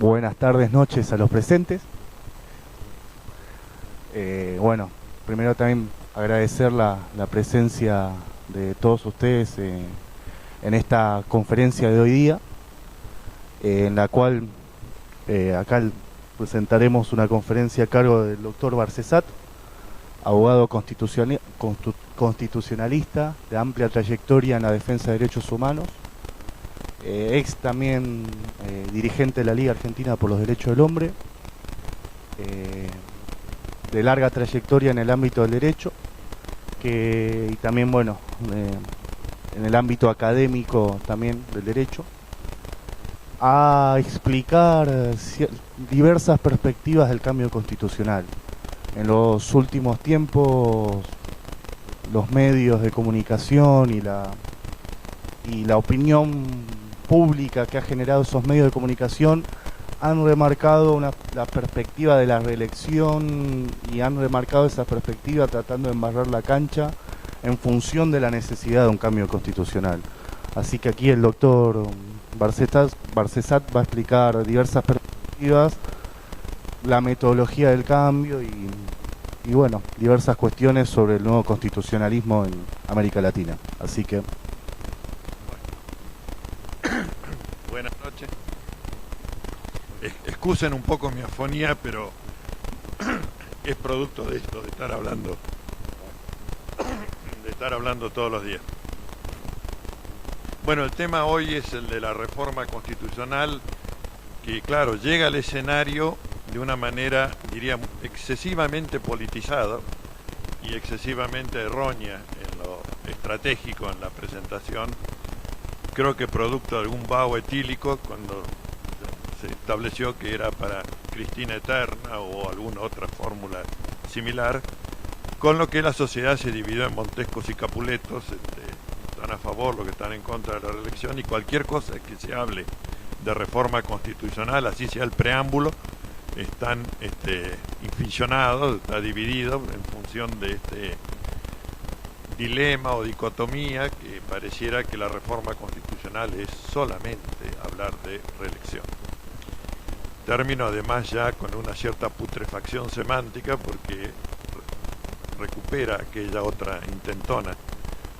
Buenas tardes, noches a los presentes. Bueno, primero también agradecer la presencia de todos ustedes en esta conferencia de hoy día, en la cual acá presentaremos una conferencia a cargo del doctor Barcesat, abogado constitucionalista de amplia trayectoria en la defensa de derechos humanos, ex también dirigente de la Liga Argentina por los Derechos del Hombre, de larga trayectoria en el ámbito del derecho, y también, bueno, en el ámbito académico también del derecho, a explicar diversas perspectivas del cambio constitucional. En los últimos tiempos, los medios de comunicación y la opinión pública que ha generado esos medios de comunicación han remarcado la perspectiva de la reelección, y han remarcado esa perspectiva tratando de embarrar la cancha en función de la necesidad de un cambio constitucional. Así que aquí el doctor Barcesat va a explicar diversas perspectivas, la metodología del cambio y bueno, diversas cuestiones sobre el nuevo constitucionalismo en América Latina. Así que buenas noches. Excusen un poco mi afonía, pero es producto de esto, de estar hablando todos los días. Bueno, el tema hoy es el de la reforma constitucional, que claro, llega al escenario de una manera, diría, excesivamente politizada y excesivamente errónea en lo estratégico en la presentación. Creo que producto de algún vaho etílico cuando se estableció que era para Cristina Eterna o alguna otra fórmula similar, con lo que la sociedad se dividió en Montescos y Capuletos, están a favor, los que están en contra de la reelección, y cualquier cosa que se hable de reforma constitucional, así sea el preámbulo, están inficionados, está dividido en función de este dilema o dicotomía que pareciera que la reforma constitucional es solamente hablar de reelección. Termino además ya con una cierta putrefacción semántica porque recupera aquella otra intentona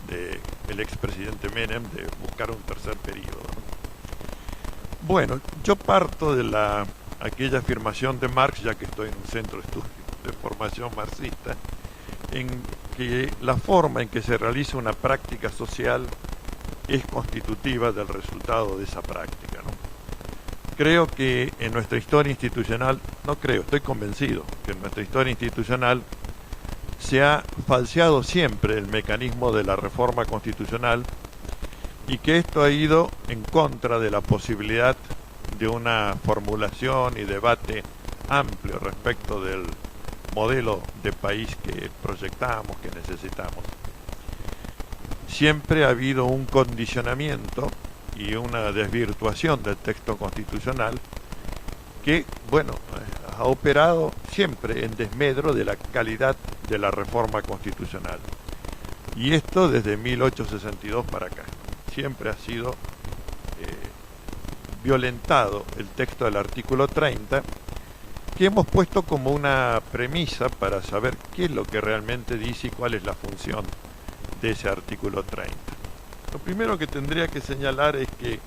del expresidente Menem de buscar un tercer periodo. Bueno, yo parto de aquella afirmación de Marx, ya que estoy en un centro de estudio de formación marxista, en que la forma en que se realiza una práctica social es constitutiva del resultado de esa práctica, ¿no? Creo que en nuestra historia institucional, estoy convencido que en nuestra historia institucional se ha falseado siempre el mecanismo de la reforma constitucional y que esto ha ido en contra de la posibilidad de una formulación y debate amplio respecto del modelo de país que proyectamos, que necesitamos. Siempre ha habido un condicionamiento y una desvirtuación del texto constitucional que, bueno, ha operado siempre en desmedro de la calidad de la reforma constitucional. Y esto desde 1862 para acá. Siempre ha sido violentado el texto del artículo 30, que hemos puesto como una premisa para saber qué es lo que realmente dice y cuál es la función de ese artículo 30. Lo primero que tendría que señalar es que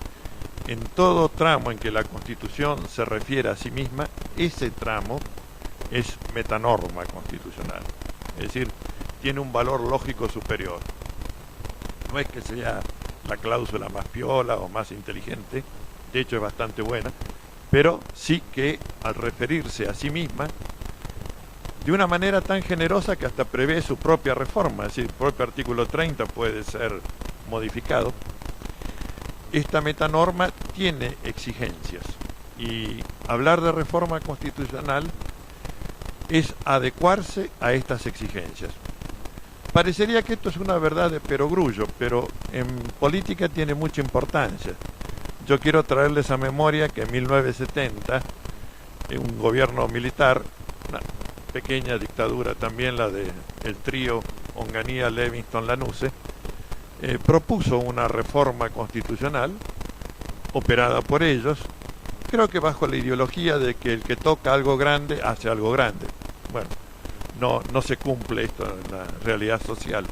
en todo tramo en que la Constitución se refiere a sí misma, ese tramo es metanorma constitucional, es decir, tiene un valor lógico superior. No es que sea la cláusula más piola o más inteligente, de hecho es bastante buena, pero sí que al referirse a sí misma, de una manera tan generosa que hasta prevé su propia reforma, es decir, el propio artículo 30 puede ser modificado, esta metanorma tiene exigencias y hablar de reforma constitucional es adecuarse a estas exigencias. Parecería que esto es una verdad de perogrullo, pero en política tiene mucha importancia. Yo quiero traerles a memoria que en 1970 un gobierno militar, una pequeña dictadura también, la del trío Onganía, Levingston, Lanusse, propuso una reforma constitucional operada por ellos, creo que bajo la ideología de que el que toca algo grande hace algo grande. Bueno, no se cumple esto en la realidad social.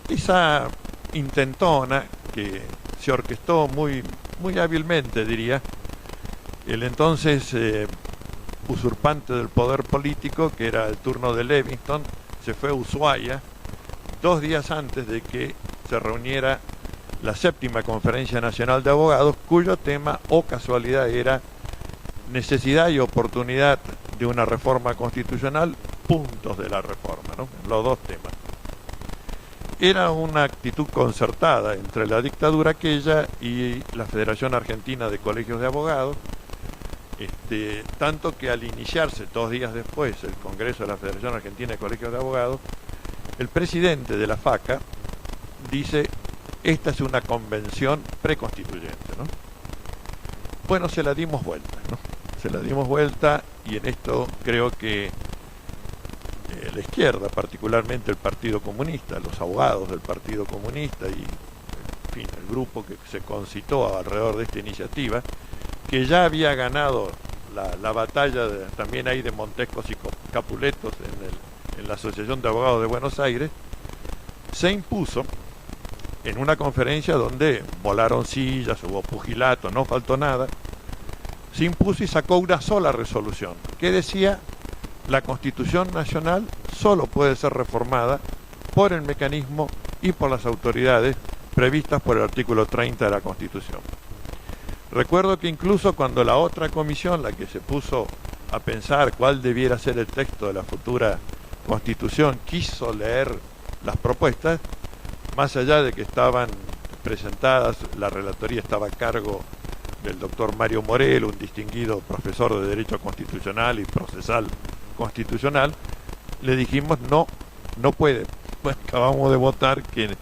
Esa intentona que se orquestó muy hábilmente, diría, el entonces usurpante del poder político, que era el turno de Livingston, se fue a Ushuaia 2 días antes de que se reuniera la 7ª Conferencia Nacional de Abogados, cuyo tema, o casualidad, era necesidad y oportunidad de una reforma constitucional, puntos de la reforma, ¿no? Los 2 temas. Era una actitud concertada entre la dictadura aquella y la Federación Argentina de Colegios de Abogados, tanto que al iniciarse 2 días después el Congreso de la Federación Argentina de Colegios de Abogados, el presidente de la FACA dice: esta es una convención preconstituyente, ¿no? Bueno, se la dimos vuelta, ¿no? Se la dimos vuelta, y en esto creo que la izquierda, particularmente el Partido Comunista, los abogados del Partido Comunista y, en fin, el grupo que se concitó alrededor de esta iniciativa, que ya había ganado la batalla también ahí de Montescos y Capuletos en la Asociación de Abogados de Buenos Aires, se impuso en una conferencia donde volaron sillas, hubo pugilato, no faltó nada. Se impuso y sacó una sola resolución que decía: la Constitución Nacional solo puede ser reformada por el mecanismo y por las autoridades previstas por el artículo 30 de la Constitución. Recuerdo que incluso cuando la otra comisión, la que se puso a pensar cuál debiera ser el texto de la futura Constitución, quiso leer las propuestas, más allá de que estaban presentadas, la relatoría estaba a cargo del doctor Mario Morel, un distinguido profesor de Derecho Constitucional y Procesal Constitucional, le dijimos no puede. Bueno, acabamos de votar que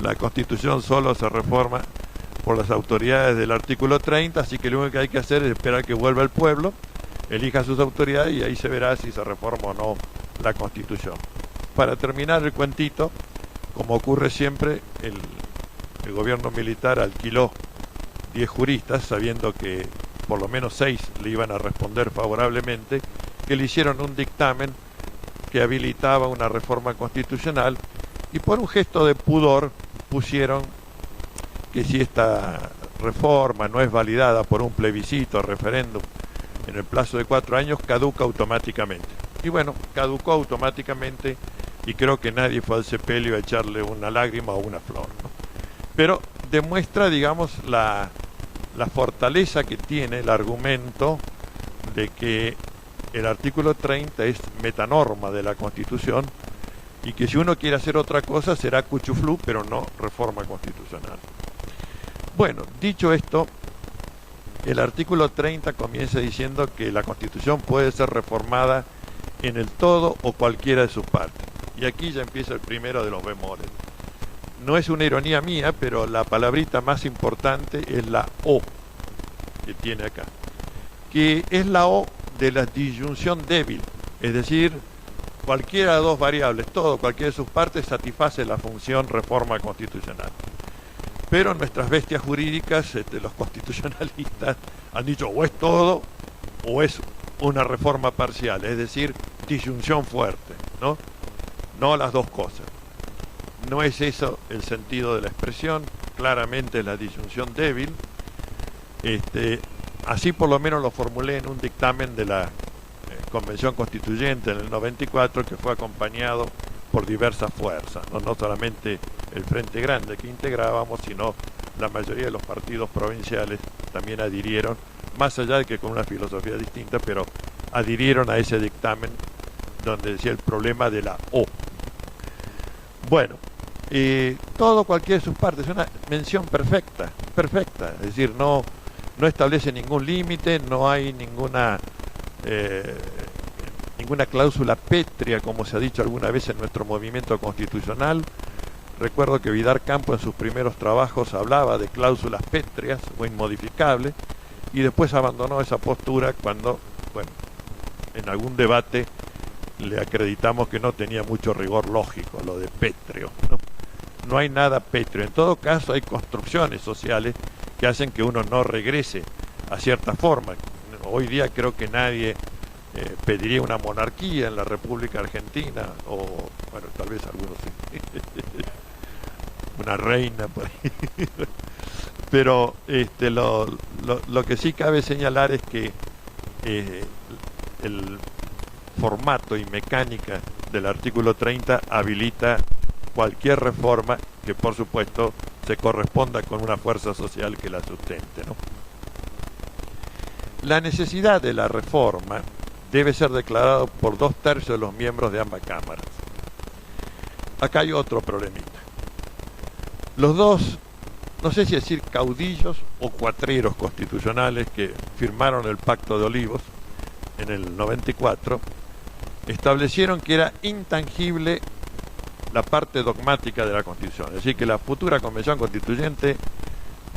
la Constitución solo se reforma por las autoridades del artículo 30, así que lo único que hay que hacer es esperar que vuelva el pueblo, elija sus autoridades y ahí se verá si se reforma o no la Constitución. Para terminar el cuentito, como ocurre siempre, el gobierno militar alquiló 10 juristas, sabiendo que por lo menos 6 le iban a responder favorablemente, que le hicieron un dictamen que habilitaba una reforma constitucional, y por un gesto de pudor pusieron que si esta reforma no es validada por un plebiscito o referéndum en el plazo de 4 años, caduca automáticamente. Y bueno, caducó automáticamente, y creo que nadie fue al sepelio a echarle una lágrima o una flor, ¿no? Pero demuestra, digamos, la fortaleza que tiene el argumento de que el artículo 30 es metanorma de la Constitución, y que si uno quiere hacer otra cosa será cuchuflú, pero no reforma constitucional. Bueno, dicho esto, el artículo 30 comienza diciendo que la Constitución puede ser reformada en el todo o cualquiera de sus partes. Y aquí ya empieza el primero de los bemoles. No es una ironía mía, pero la palabrita más importante es la O que tiene acá, que es la O de la disyunción débil, es decir, cualquiera de 2 variables, todo, cualquiera de sus partes satisface la función reforma constitucional. Pero nuestras bestias jurídicas, los constitucionalistas, han dicho o es todo o es una reforma parcial, es decir, disyunción fuerte, ¿no? No las 2 cosas. No es eso el sentido de la expresión, claramente es la disyunción débil. Así por lo menos lo formulé en un dictamen de la Convención Constituyente en el 94, que fue acompañado por diversas fuerzas, no solamente el Frente Grande que integrábamos, sino la mayoría de los partidos provinciales también adhirieron, más allá de que con una filosofía distinta, pero adhirieron a ese dictamen donde decía el problema de la O. Bueno, todo, cualquiera de sus partes, es una mención perfecta, es decir, no establece ningún límite, no hay ninguna cláusula pétrea, como se ha dicho alguna vez en nuestro movimiento constitucional. Recuerdo que Vidar Campo en sus primeros trabajos hablaba de cláusulas pétreas o inmodificables, y después abandonó esa postura cuando, bueno, en algún debate le acreditamos que no tenía mucho rigor lógico lo de pétreo, ¿no? No hay nada pétreo. En todo caso hay construcciones sociales que hacen que uno no regrese a cierta forma. Hoy día creo que nadie pediría una monarquía en la República Argentina, o bueno, tal vez algunos sí. Una reina por ahí. Pero lo que sí cabe señalar es que el formato y mecánica del artículo 30 habilita cualquier reforma que, por supuesto, se corresponda con una fuerza social que la sustente, ¿no? La necesidad de la reforma debe ser declarada por 2/3 de los miembros de ambas cámaras. Acá hay otro problemita. Los dos, no sé si decir caudillos o cuatreros constitucionales que firmaron el Pacto de Olivos en el 94, establecieron que era intangible la parte dogmática de la Constitución, es decir, que la futura Convención Constituyente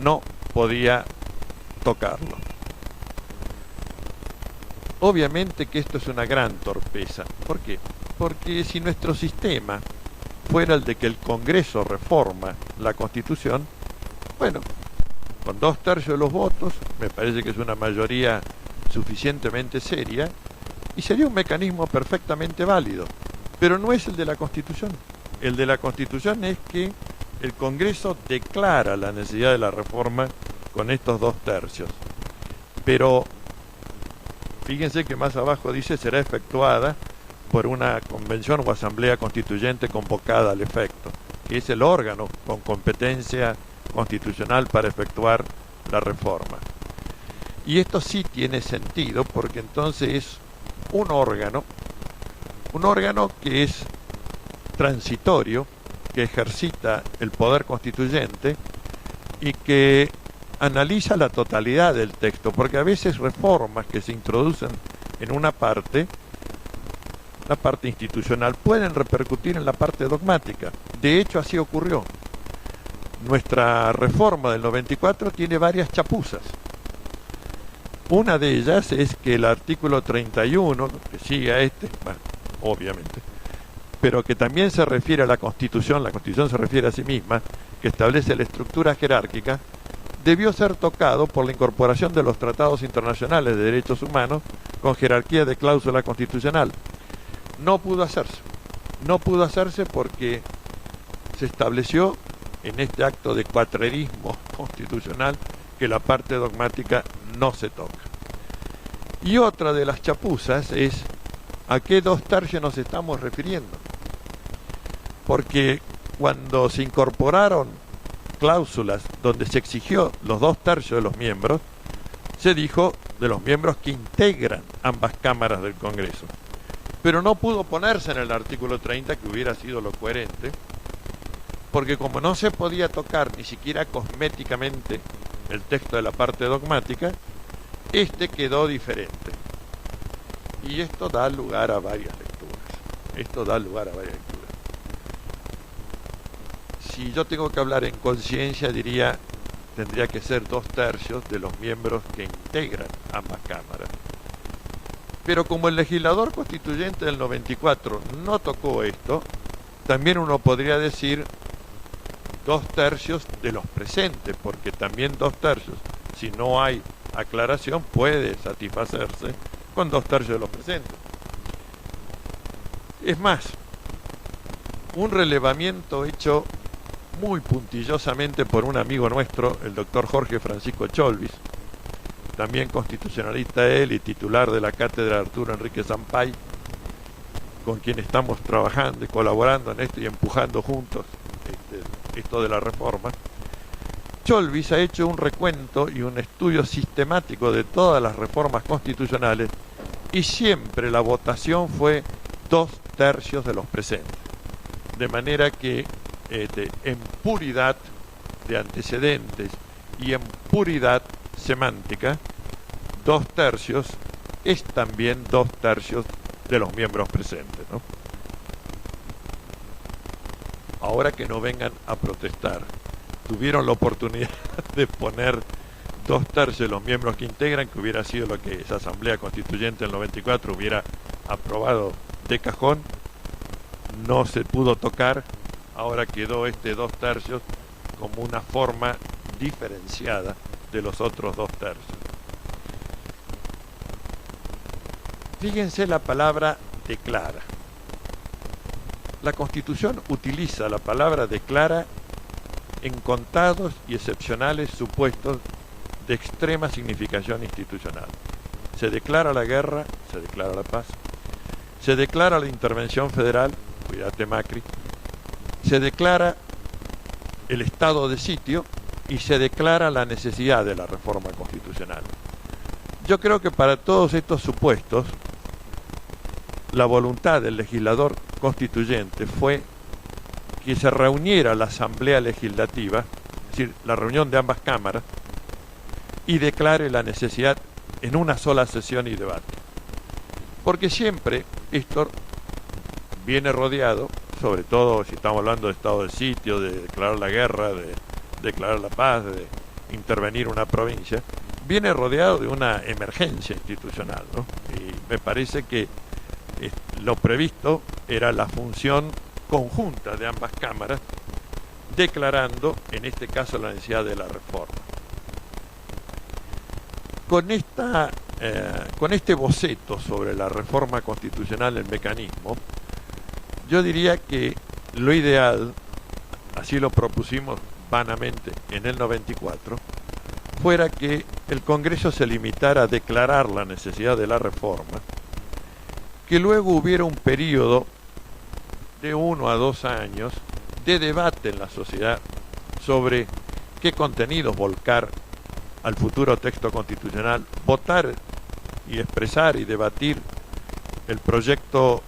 no podía tocarlo. Obviamente que esto es una gran torpeza. ¿Por qué? Porque si nuestro sistema fuera el de que el Congreso reforma la Constitución, bueno, con 2/3 de los votos, me parece que es una mayoría suficientemente seria, y sería un mecanismo perfectamente válido, pero no es el de la Constitución. El de la Constitución es que el Congreso declara la necesidad de la reforma con estos 2/3, pero fíjense que más abajo dice será efectuada por una convención o asamblea constituyente convocada al efecto, que es el órgano con competencia constitucional para efectuar la reforma. Y esto sí tiene sentido, porque entonces es un órgano que es transitorio, que ejercita el poder constituyente y que analiza la totalidad del texto, porque a veces reformas que se introducen en una parte, la parte institucional, pueden repercutir en la parte dogmática. De hecho, así ocurrió. Nuestra reforma del 94 tiene varias chapuzas. Una de ellas es que el artículo 31, que sigue a bueno, obviamente, pero que también se refiere a la Constitución se refiere a sí misma, que establece la estructura jerárquica, debió ser tocado por la incorporación de los tratados internacionales de derechos humanos con jerarquía de cláusula constitucional. No pudo hacerse porque se estableció en este acto de cuatrerismo constitucional que la parte dogmática no se toca. Y otra de las chapuzas es a qué 2/3 nos estamos refiriendo. Porque cuando se incorporaron cláusulas donde se exigió los 2/3 de los miembros, se dijo de los miembros que integran ambas cámaras del Congreso. Pero no pudo ponerse en el artículo 30, que hubiera sido lo coherente, porque como no se podía tocar ni siquiera cosméticamente el texto de la parte dogmática, este quedó diferente. Y esto da lugar a varias lecturas. Si yo tengo que hablar en conciencia, tendría que ser 2/3 de los miembros que integran ambas cámaras. Pero como el legislador constituyente del 94 no tocó esto, también uno podría decir 2/3 de los presentes, porque también 2/3, si no hay aclaración, puede satisfacerse con 2/3 de los presentes. Es más, un relevamiento hecho muy puntillosamente por un amigo nuestro, el doctor Jorge Francisco Cholvis, también constitucionalista él y titular de la cátedra Arturo Enrique Sampay, con quien estamos trabajando y colaborando en esto y empujando juntos esto de la reforma. Cholvis ha hecho un recuento y un estudio sistemático de todas las reformas constitucionales y siempre la votación fue 2/3 de los presentes. De manera que en puridad de antecedentes y en puridad semántica, 2/3 es también 2/3 de los miembros presentes, ¿no? Ahora que no vengan a protestar, tuvieron la oportunidad de poner 2/3 de los miembros que integran, que hubiera sido lo que esa Asamblea Constituyente del 94 hubiera aprobado de cajón, no se pudo tocar. Ahora quedó este 2/3 como una forma diferenciada de los otros 2/3. Fíjense la palabra declara. La Constitución utiliza la palabra declara en contados y excepcionales supuestos de extrema significación institucional. Se declara la guerra, se declara la paz, se declara la intervención federal, cuídate Macri, se declara el estado de sitio y se declara la necesidad de la reforma constitucional. Yo creo que para todos estos supuestos, la voluntad del legislador constituyente fue que se reuniera la Asamblea Legislativa, es decir, la reunión de ambas cámaras, y declare la necesidad en una sola sesión y debate. Porque siempre esto viene rodeado, sobre todo si estamos hablando de estado de sitio, de declarar la guerra, de declarar la paz, de intervenir una provincia, viene rodeado de una emergencia institucional, ¿no? Y me parece que lo previsto era la función conjunta de ambas cámaras, declarando, en este caso, la necesidad de la reforma. Con este boceto sobre la reforma constitucional, el mecanismo, yo diría que lo ideal, así lo propusimos vanamente en el 94, fuera que el Congreso se limitara a declarar la necesidad de la reforma, que luego hubiera un periodo de 1 a 2 años de debate en la sociedad sobre qué contenidos volcar al futuro texto constitucional, votar y expresar y debatir el proyecto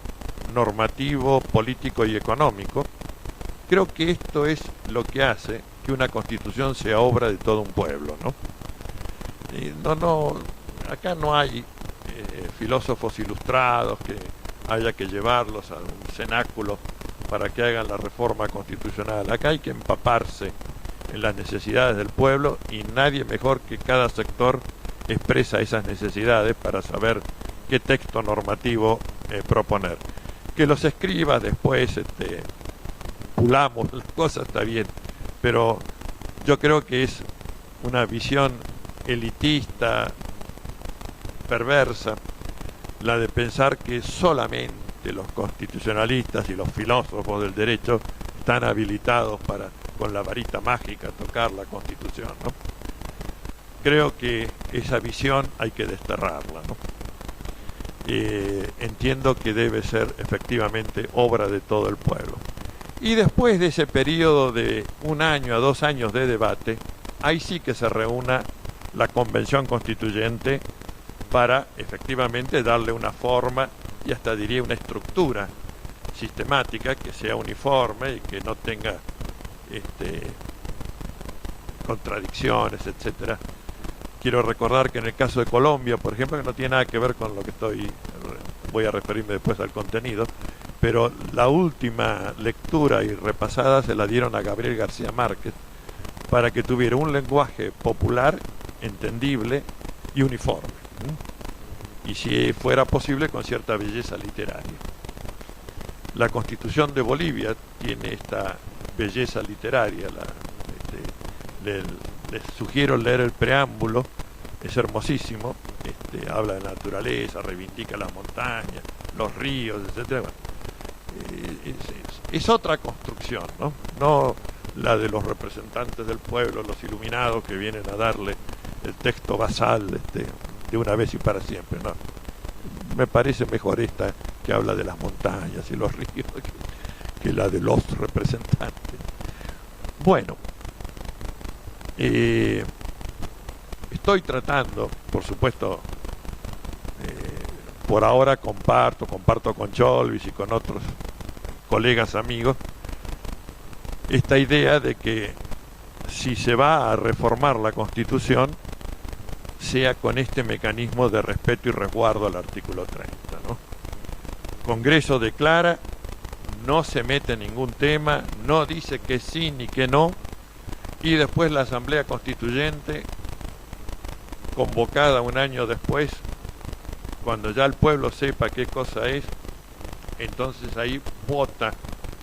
normativo, político y económico. Creo que esto es lo que hace que una constitución sea obra de todo un pueblo, ¿no? Y acá no hay filósofos ilustrados que haya que llevarlos a un cenáculo para que hagan la reforma constitucional. Acá hay que empaparse en las necesidades del pueblo y nadie mejor que cada sector expresa esas necesidades para saber qué texto normativo proponer. Que los escribas después pulamos las cosas, está bien, pero yo creo que es una visión elitista, perversa, la de pensar que solamente los constitucionalistas y los filósofos del derecho están habilitados para, con la varita mágica, tocar la Constitución, ¿no? Creo que esa visión hay que desterrarla, ¿no? Entiendo que debe ser efectivamente obra de todo el pueblo. Y después de ese periodo de 1 año a 2 años de debate, ahí sí que se reúna la Convención Constituyente para efectivamente darle una forma y hasta diría una estructura sistemática que sea uniforme y que no tenga contradicciones, etcétera. Quiero recordar que en el caso de Colombia, por ejemplo, que no tiene nada que ver con lo que voy a referirme después al contenido, pero la última lectura y repasada se la dieron a Gabriel García Márquez para que tuviera un lenguaje popular, entendible y uniforme, y si fuera posible con cierta belleza literaria. La Constitución de Bolivia tiene esta belleza literaria. Les sugiero leer el preámbulo, es hermosísimo, habla de la naturaleza, reivindica las montañas, los ríos, etc. Es otra construcción, no la de los representantes del pueblo, los iluminados que vienen a darle el texto basal de una vez y para siempre, ¿no? Me parece mejor esta que habla de las montañas y los ríos que la de los representantes. Bueno, estoy tratando, por supuesto, por ahora comparto con Cholvis y con otros colegas amigos, esta idea de que si se va a reformar la Constitución, sea con este mecanismo de respeto y resguardo al artículo 30, ¿no? Congreso declara, no se mete en ningún tema, no dice que sí ni que no, y después la Asamblea Constituyente, convocada 1 año después, cuando ya el pueblo sepa qué cosa es, entonces ahí vota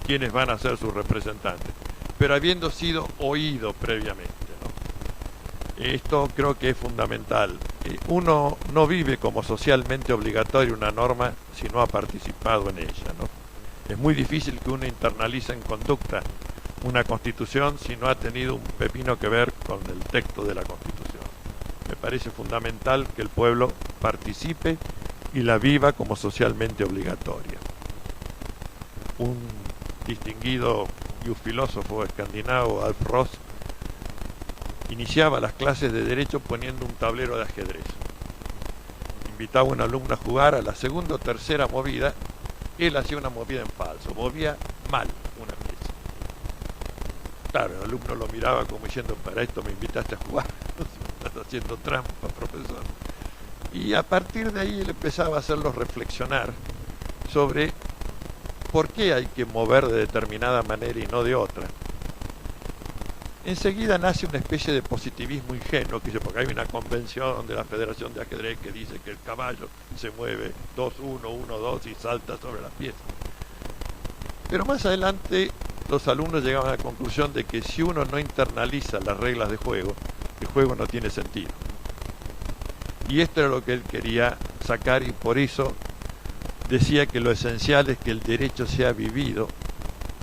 quiénes van a ser sus representantes, pero habiendo sido oído previamente, ¿no? Esto creo que es fundamental. uno no vive como socialmente obligatoria una norma si no ha participado en ella, ¿no? Es muy difícil que uno internalice en conducta una constitución si no ha tenido un pepino que ver con el texto de la constitución. Me parece fundamental que el pueblo participe y la viva como socialmente obligatoria. Un distinguido y un filósofo escandinavo, Alf Ross, iniciaba las clases de derecho poniendo un tablero de ajedrez. Invitaba a un alumno a jugar, a la segunda o tercera movida, él hacía una movida en falso, movía mal una pieza. Claro, el alumno lo miraba como diciendo, para esto me invitaste a jugar, estás haciendo trampa, profesor. Y a partir de ahí él empezaba a hacerlos reflexionar sobre por qué hay que mover de determinada manera y no de otra. Enseguida nace una especie de positivismo ingenuo, que dice, porque hay una convención de la Federación de Ajedrez que dice que el caballo se mueve 2-1, 1-2 y salta sobre las piezas. Pero más adelante los alumnos llegaban a la conclusión de que si uno no internaliza las reglas de juego, el juego no tiene sentido. Y esto era lo que él quería sacar, y por eso decía que lo esencial es que el derecho sea vivido,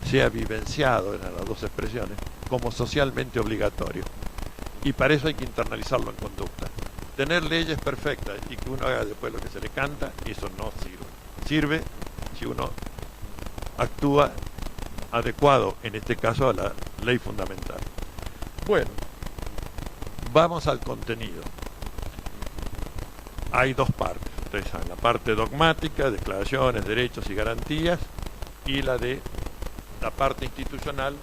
sea vivenciado, eran las dos expresiones, como socialmente obligatorio. Y para eso hay que internalizarlo en conducta. Tener leyes perfectas y que uno haga después lo que se le canta, eso no sirve. Sirve si uno actúa adecuado, en este caso a la ley fundamental. Bueno, vamos al contenido. Hay dos partes. Ustedes saben, la parte dogmática, declaraciones, derechos y garantías, y la parte institucional,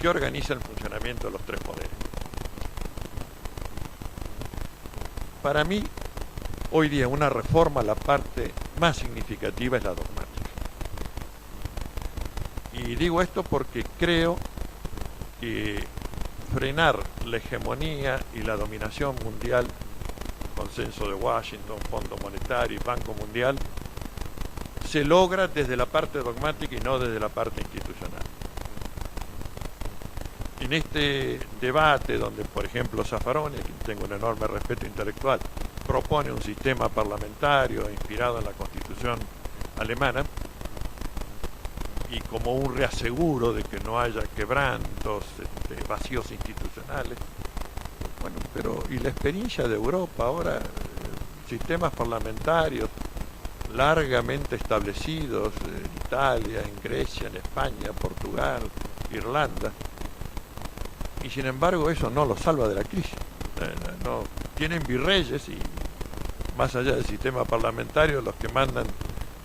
que organiza el funcionamiento de los tres poderes. Para mí, hoy día una reforma, la parte más significativa es la dogmática. Y digo esto porque creo que frenar la hegemonía y la dominación mundial, consenso de Washington, Fondo Monetario y Banco Mundial, se logra desde la parte dogmática y no desde la parte institucional. En este debate donde, por ejemplo, Zaffaroni, a quien tengo un enorme respeto intelectual, propone un sistema parlamentario inspirado en la Constitución alemana y como un reaseguro de que no haya quebrantos, vacíos institucionales. Bueno, pero ¿y la experiencia de Europa ahora? Sistemas parlamentarios largamente establecidos en Italia, en Grecia, en España, Portugal, Irlanda. Y sin embargo eso no los salva de la crisis. No, tienen virreyes y más allá del sistema parlamentario los que mandan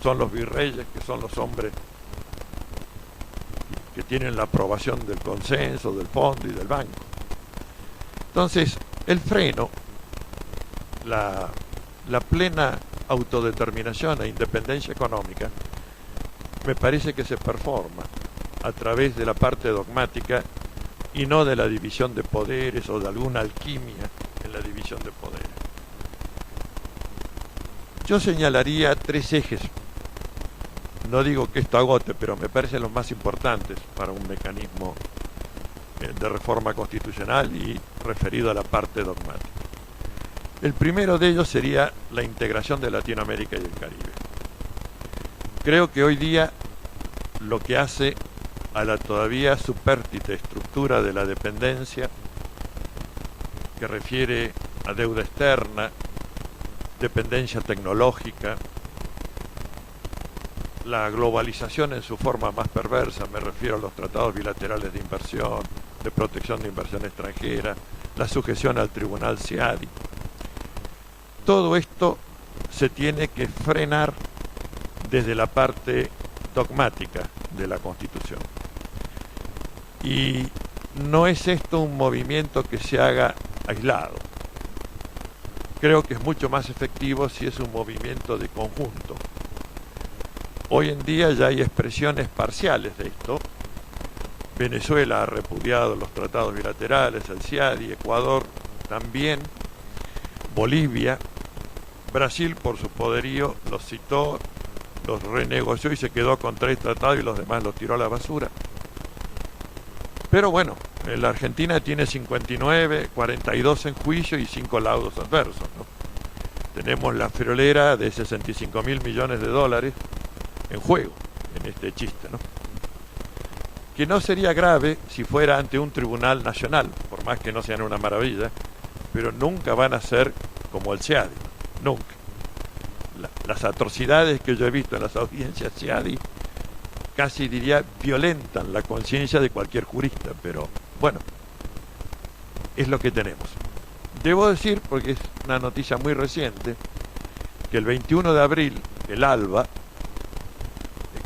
son los virreyes, que son los hombres que tienen la aprobación del consenso, del fondo y del banco. Entonces el freno, la plena autodeterminación e independencia económica, me parece que se performa a través de la parte dogmática y no de la división de poderes o de alguna alquimia en la división de poderes. Yo señalaría tres ejes. No digo que esto agote, pero me parecen los más importantes para un mecanismo de reforma constitucional y referido a la parte dogmática. El primero de ellos sería la integración de Latinoamérica y el Caribe. Creo que hoy día lo que hace a la todavía supérstite estructura de la dependencia, que refiere a deuda externa, dependencia tecnológica, la globalización en su forma más perversa, me refiero a los tratados bilaterales de inversión, de protección de inversión extranjera, la sujeción al tribunal CIADI. Todo esto se tiene que frenar desde la parte dogmática de la Constitución. Y no es esto un movimiento que se haga aislado. Creo que es mucho más efectivo si es un movimiento de conjunto. Hoy en día ya hay expresiones parciales de esto. Venezuela ha repudiado los tratados bilaterales, el CIADI, Ecuador también, Bolivia, Brasil por su poderío los citó, los renegoció y se quedó con 3 tratados y los demás los tiró a la basura. Pero bueno, la Argentina tiene 59, 42 en juicio y 5 laudos adversos, ¿no? tenemos la friolera de 65.000 millones de dólares en juego en este chiste, ¿no? Que no sería grave si fuera ante un tribunal nacional, por más que no sean una maravilla, pero nunca van a ser como el CIADI, nunca. Las atrocidades que yo he visto en las audiencias CIADI casi diría violentan la conciencia de cualquier jurista, pero bueno, es lo que tenemos. Debo decir, porque es una noticia muy reciente, que el 21 de abril el ALBA,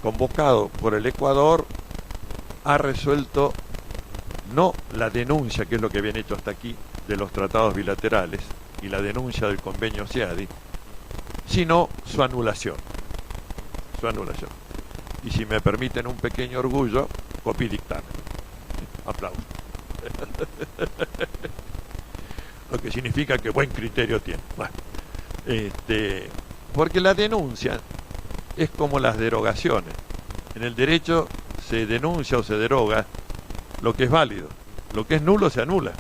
convocado por el Ecuador, ha resuelto no la denuncia, que es lo que habían hecho hasta aquí, de los tratados bilaterales y la denuncia del convenio CIADI, sino su anulación. Su anulación. Y si me permiten un pequeño orgullo, copy dictamen. Aplauso. Lo que significa que buen criterio tiene. Bueno, porque la denuncia es como las derogaciones. En el derecho se denuncia o se deroga lo que es válido. Lo que es nulo se anula.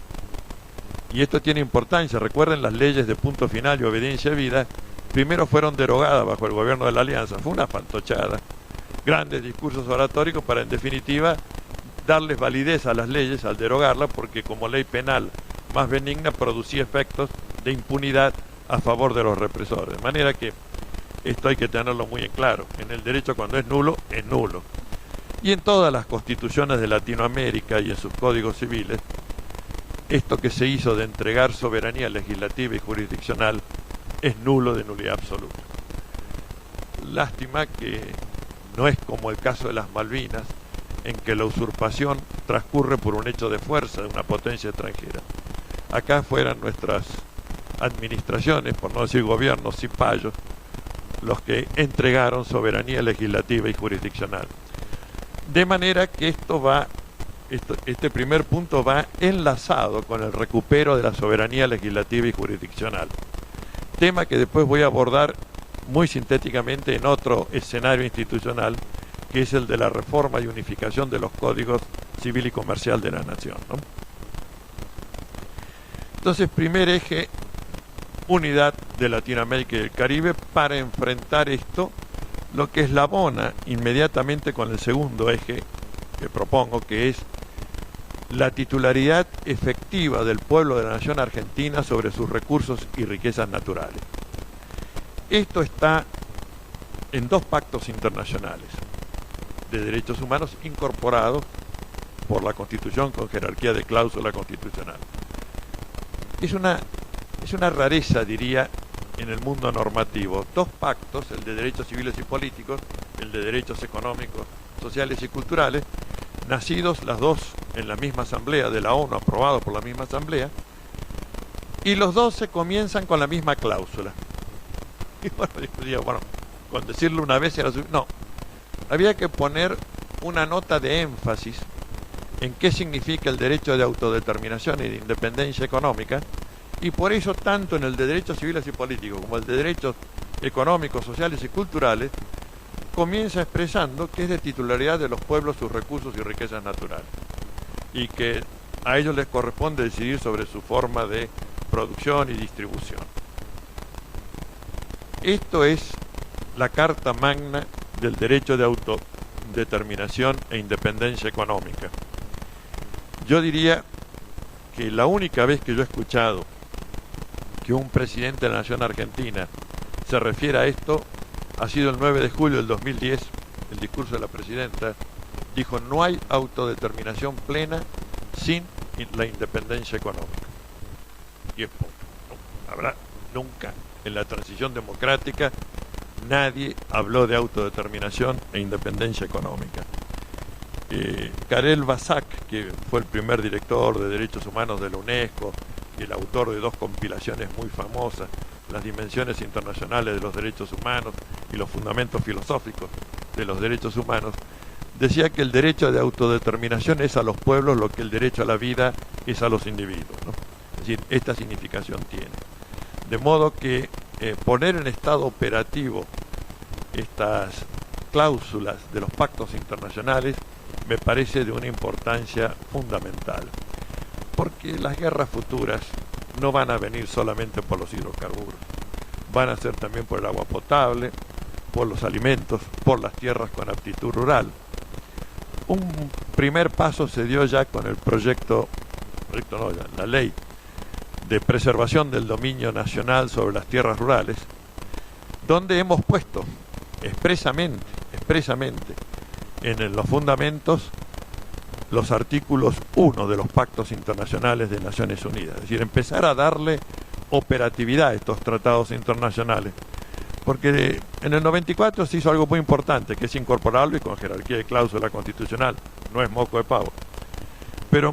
Y esto tiene importancia. Recuerden, las leyes de punto final y obediencia debida primero fueron derogadas bajo el gobierno de la Alianza. Fue una fantochada. Grandes discursos oratóricos para, en definitiva, darles validez a las leyes al derogarlas, porque como ley penal más benigna producía efectos de impunidad a favor de los represores. De manera que esto hay que tenerlo muy en claro. En el derecho, cuando es nulo, es nulo. Y en todas las constituciones de Latinoamérica y en sus códigos civiles, esto que se hizo de entregar soberanía legislativa y jurisdiccional es nulo, de nulidad absoluta. Lástima que no es como el caso de las Malvinas, en que la usurpación transcurre por un hecho de fuerza de una potencia extranjera. Acá fueran nuestras administraciones, por no decir gobiernos, cipayos, los que entregaron soberanía legislativa y jurisdiccional. De manera que este primer punto va enlazado con el recupero de la soberanía legislativa y jurisdiccional. Tema que después voy a abordar muy sintéticamente en otro escenario institucional, que es el de la reforma y unificación de los códigos civil y comercial de la nación, ¿no? Entonces, primer eje, unidad de Latinoamérica y el Caribe para enfrentar esto, lo que eslabona inmediatamente con el segundo eje que propongo, que es la titularidad efectiva del pueblo de la nación argentina sobre sus recursos y riquezas naturales. Esto está en dos pactos internacionales de derechos humanos incorporados por la Constitución con jerarquía de cláusula constitucional. Es una rareza, diría, en el mundo normativo. Dos pactos, el de derechos civiles y políticos, el de derechos económicos, sociales y culturales, nacidos las dos en la misma asamblea de la ONU, aprobados por la misma asamblea, y los dos se comienzan con la misma cláusula. Y bueno, yo digo, bueno, con decirlo una vez era no, había que poner una nota de énfasis en qué significa el derecho de autodeterminación y de independencia económica, y por eso tanto en el de derechos civiles y políticos como el de derechos económicos, sociales y culturales comienza expresando que es de titularidad de los pueblos sus recursos y riquezas naturales, y que a ellos les corresponde decidir sobre su forma de producción y distribución. Esto es la carta magna del derecho de autodeterminación e independencia económica. Yo diría que la única vez que yo he escuchado que un presidente de la nación argentina se refiere a esto ha sido el 9 de julio del 2010, el discurso de la presidenta dijo: no hay autodeterminación plena sin la independencia económica. Y es poco. No habrá nunca en la transición democrática nadie habló de autodeterminación e independencia económica. Karel Basak, que fue el primer director de derechos humanos de la UNESCO y el autor de dos compilaciones muy famosas, Las dimensiones internacionales de los derechos humanos y los fundamentos filosóficos de los derechos humanos, decía que el derecho de autodeterminación es a los pueblos lo que el derecho a la vida es a los individuos, ¿no? Es decir, esta significación tiene. De modo que poner en estado operativo estas cláusulas de los pactos internacionales me parece de una importancia fundamental, porque las guerras futuras no van a venir solamente por los hidrocarburos, van a ser también por el agua potable, por los alimentos, por las tierras con aptitud rural. Un primer paso se dio ya con el la ley de preservación del dominio nacional sobre las tierras rurales, donde hemos puesto expresamente en los fundamentos los artículos 1 de los pactos internacionales de Naciones Unidas, es decir, empezar a darle operatividad a estos tratados internacionales, porque en el 94 se hizo algo muy importante, que es incorporarlo y con jerarquía de cláusula constitucional, no es moco de pavo, pero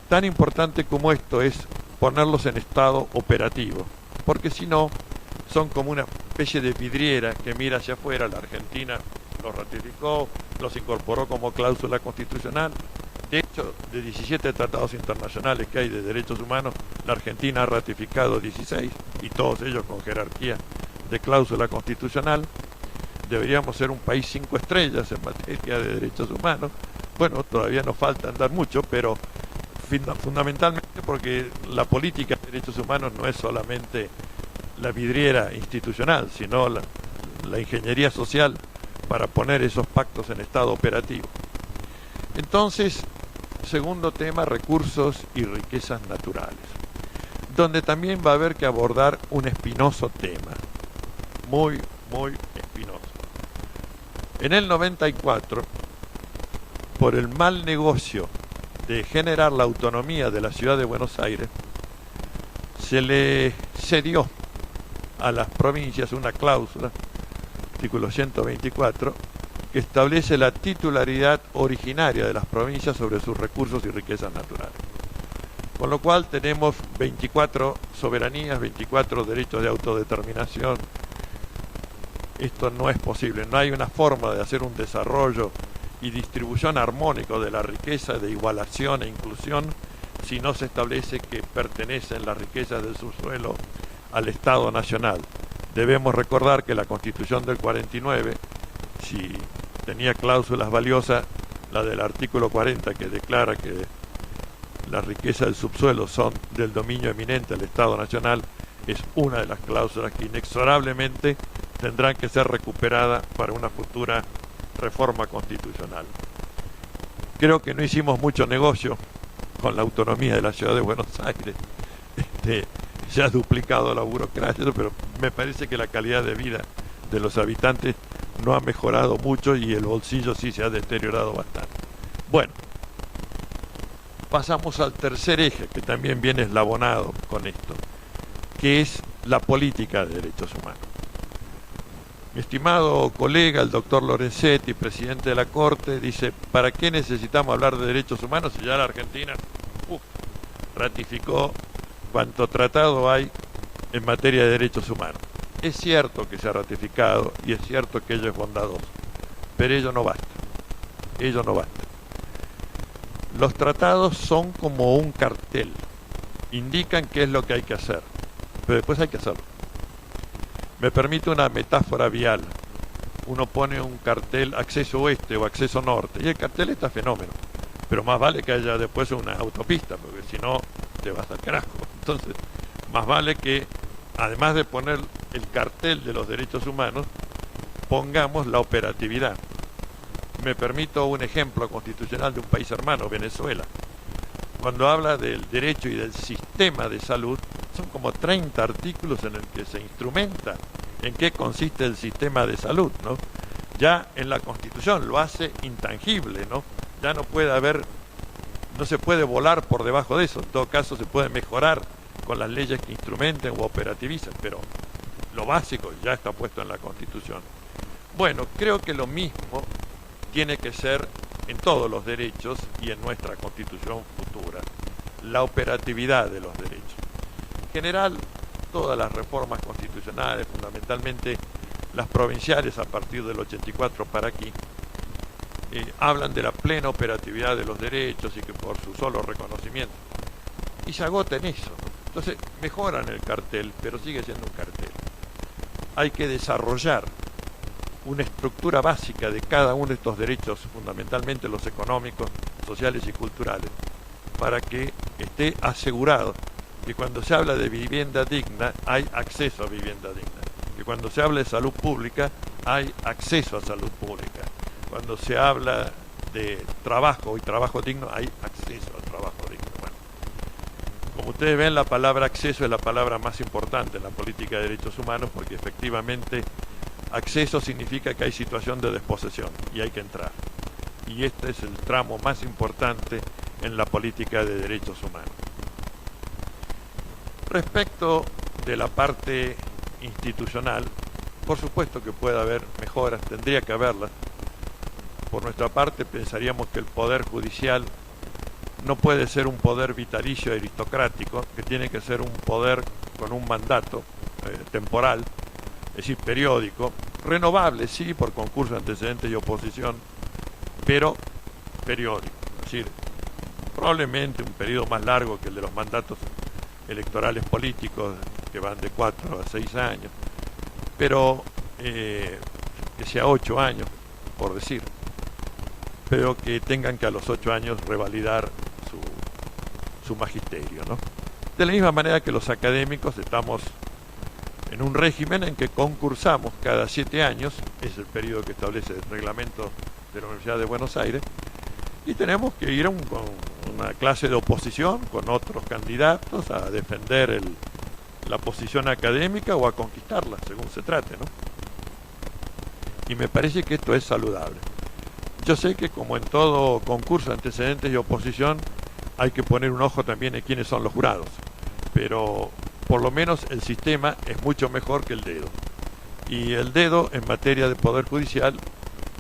tan importante como esto es ponerlos en estado operativo, porque si no, son como una especie de vidriera que mira hacia afuera. La Argentina los ratificó, los incorporó como cláusula constitucional. De hecho, de 17 tratados internacionales que hay de derechos humanos, la Argentina ha ratificado 16, y todos ellos con jerarquía de cláusula constitucional. Deberíamos ser un país 5 estrellas en materia de derechos humanos. Bueno, todavía nos falta andar mucho, pero fundamentalmente porque la política de derechos humanos no es solamente la vidriera institucional, sino la ingeniería social para poner esos pactos en estado operativo. Entonces, segundo tema, recursos y riquezas naturales, donde también va a haber que abordar un espinoso tema, muy espinoso. En el 94, por el mal negocio de generar la autonomía de la ciudad de Buenos Aires, se le cedió a las provincias una cláusula, artículo 124, que establece la titularidad originaria de las provincias sobre sus recursos y riquezas naturales. Con lo cual tenemos 24 soberanías, 24 derechos de autodeterminación. Esto no es posible, no hay una forma de hacer un desarrollo y distribución armónico de la riqueza, de igualación e inclusión, si no se establece que pertenecen las riquezas del subsuelo al Estado Nacional. Debemos recordar que la Constitución del 49, si tenía cláusulas valiosas, la del artículo 40, que declara que las riquezas del subsuelo son del dominio eminente del Estado Nacional, es una de las cláusulas que inexorablemente tendrán que ser recuperadas para una futura reforma constitucional. Creo que no hicimos mucho negocio con la autonomía de la ciudad de Buenos Aires. Se ha duplicado la burocracia, pero me parece que la calidad de vida de los habitantes no ha mejorado mucho y el bolsillo sí se ha deteriorado bastante. Bueno, pasamos al tercer eje, que también viene eslabonado con esto, que es la política de derechos humanos. Mi estimado colega, el doctor Lorenzetti, presidente de la Corte, dice: ¿para qué necesitamos hablar de derechos humanos si ya la Argentina ratificó cuanto tratado hay en materia de derechos humanos? Es cierto que se ha ratificado y es cierto que ello es bondadoso, pero ello no basta. Ello no basta. Los tratados son como un cartel, indican qué es lo que hay que hacer, pero después hay que hacerlo. Me permite una metáfora vial. Uno pone un cartel acceso oeste o acceso norte y el cartel está fenómeno, pero más vale que haya después una autopista, porque si no te vas al carajo. Entonces, más vale que además de poner el cartel de los derechos humanos, pongamos la operatividad. Me permito un ejemplo constitucional de un país hermano, Venezuela. Cuando habla del derecho y del sistema de salud, son como 30 artículos en el que se instrumenta en qué consiste el sistema de salud, ¿no? Ya en la Constitución lo hace intangible, ¿no? Ya no puede haber, no se puede volar por debajo de eso. En todo caso se puede mejorar con las leyes que instrumenten o operativicen, pero lo básico ya está puesto en la Constitución. Bueno, creo que lo mismo tiene que ser en todos los derechos y en nuestra Constitución futura, la operatividad de los derechos. En general, todas las reformas constitucionales, fundamentalmente las provinciales a partir del 84 para aquí, hablan de la plena operatividad de los derechos y que por su solo reconocimiento. Y se agota en eso. Entonces, mejoran el cartel, pero sigue siendo un cartel. Hay que desarrollar una estructura básica de cada uno de estos derechos, fundamentalmente los económicos, sociales y culturales, para que esté asegurado que cuando se habla de vivienda digna, hay acceso a vivienda digna. que cuando se habla de salud pública hay acceso a salud pública. Cuando se habla de trabajo y trabajo digno, hay acceso al trabajo digno. Bueno, como ustedes ven, la palabra acceso es la palabra más importante en la política de derechos humanos, porque efectivamente acceso significa que hay situación de desposesión y hay que entrar. Y este es el tramo más importante en la política de derechos humanos. Respecto de la parte institucional, por supuesto que puede haber mejoras, tendría que haberlas. Por nuestra parte pensaríamos que el Poder Judicial no puede ser un poder vitalicio aristocrático, que tiene que ser un poder con un mandato temporal, es decir, periódico, renovable, sí, por concurso, antecedentes y oposición, pero periódico, es decir, probablemente un periodo más largo que el de los mandatos electorales políticos, que van de 4 a 6 años, pero que sea 8 años, por decir, pero que tengan que a los 8 años revalidar su magisterio, ¿no? De la misma manera que los académicos estamos en un régimen en que concursamos cada 7 años, es el periodo que establece el reglamento de la Universidad de Buenos Aires, y tenemos que ir a una clase de oposición con otros candidatos a defender la posición académica o a conquistarla, según se trate, ¿no? Y me parece que esto es saludable. Yo sé que como en todo concurso, antecedentes y oposición, hay que poner un ojo también en quiénes son los jurados, pero por lo menos el sistema es mucho mejor que el dedo. Y el dedo en materia de poder judicial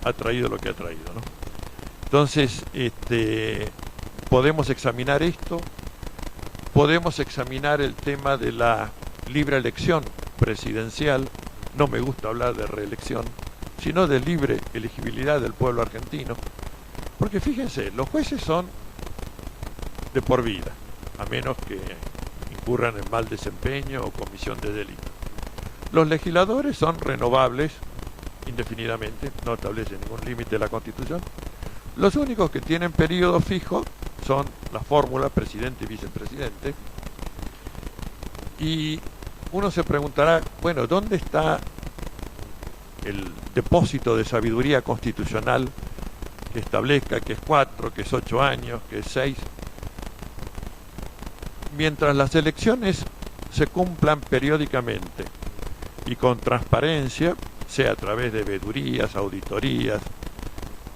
ha traído lo que ha traído, ¿no? Entonces, podemos examinar esto, podemos examinar el tema de la libre elección presidencial, no me gusta hablar de reelección, sino de libre elegibilidad del pueblo argentino, porque fíjense, los jueces son de por vida, a menos que incurran en mal desempeño o comisión de delito. Los legisladores son renovables indefinidamente, no establece ningún límite la Constitución. Los únicos que tienen periodo fijo son la fórmula presidente y vicepresidente. Y uno se preguntará, bueno, ¿dónde está el depósito de sabiduría constitucional que establezca que es 4, que es 8 años, que es 6? Mientras las elecciones se cumplan periódicamente y con transparencia, sea a través de veedurías, auditorías,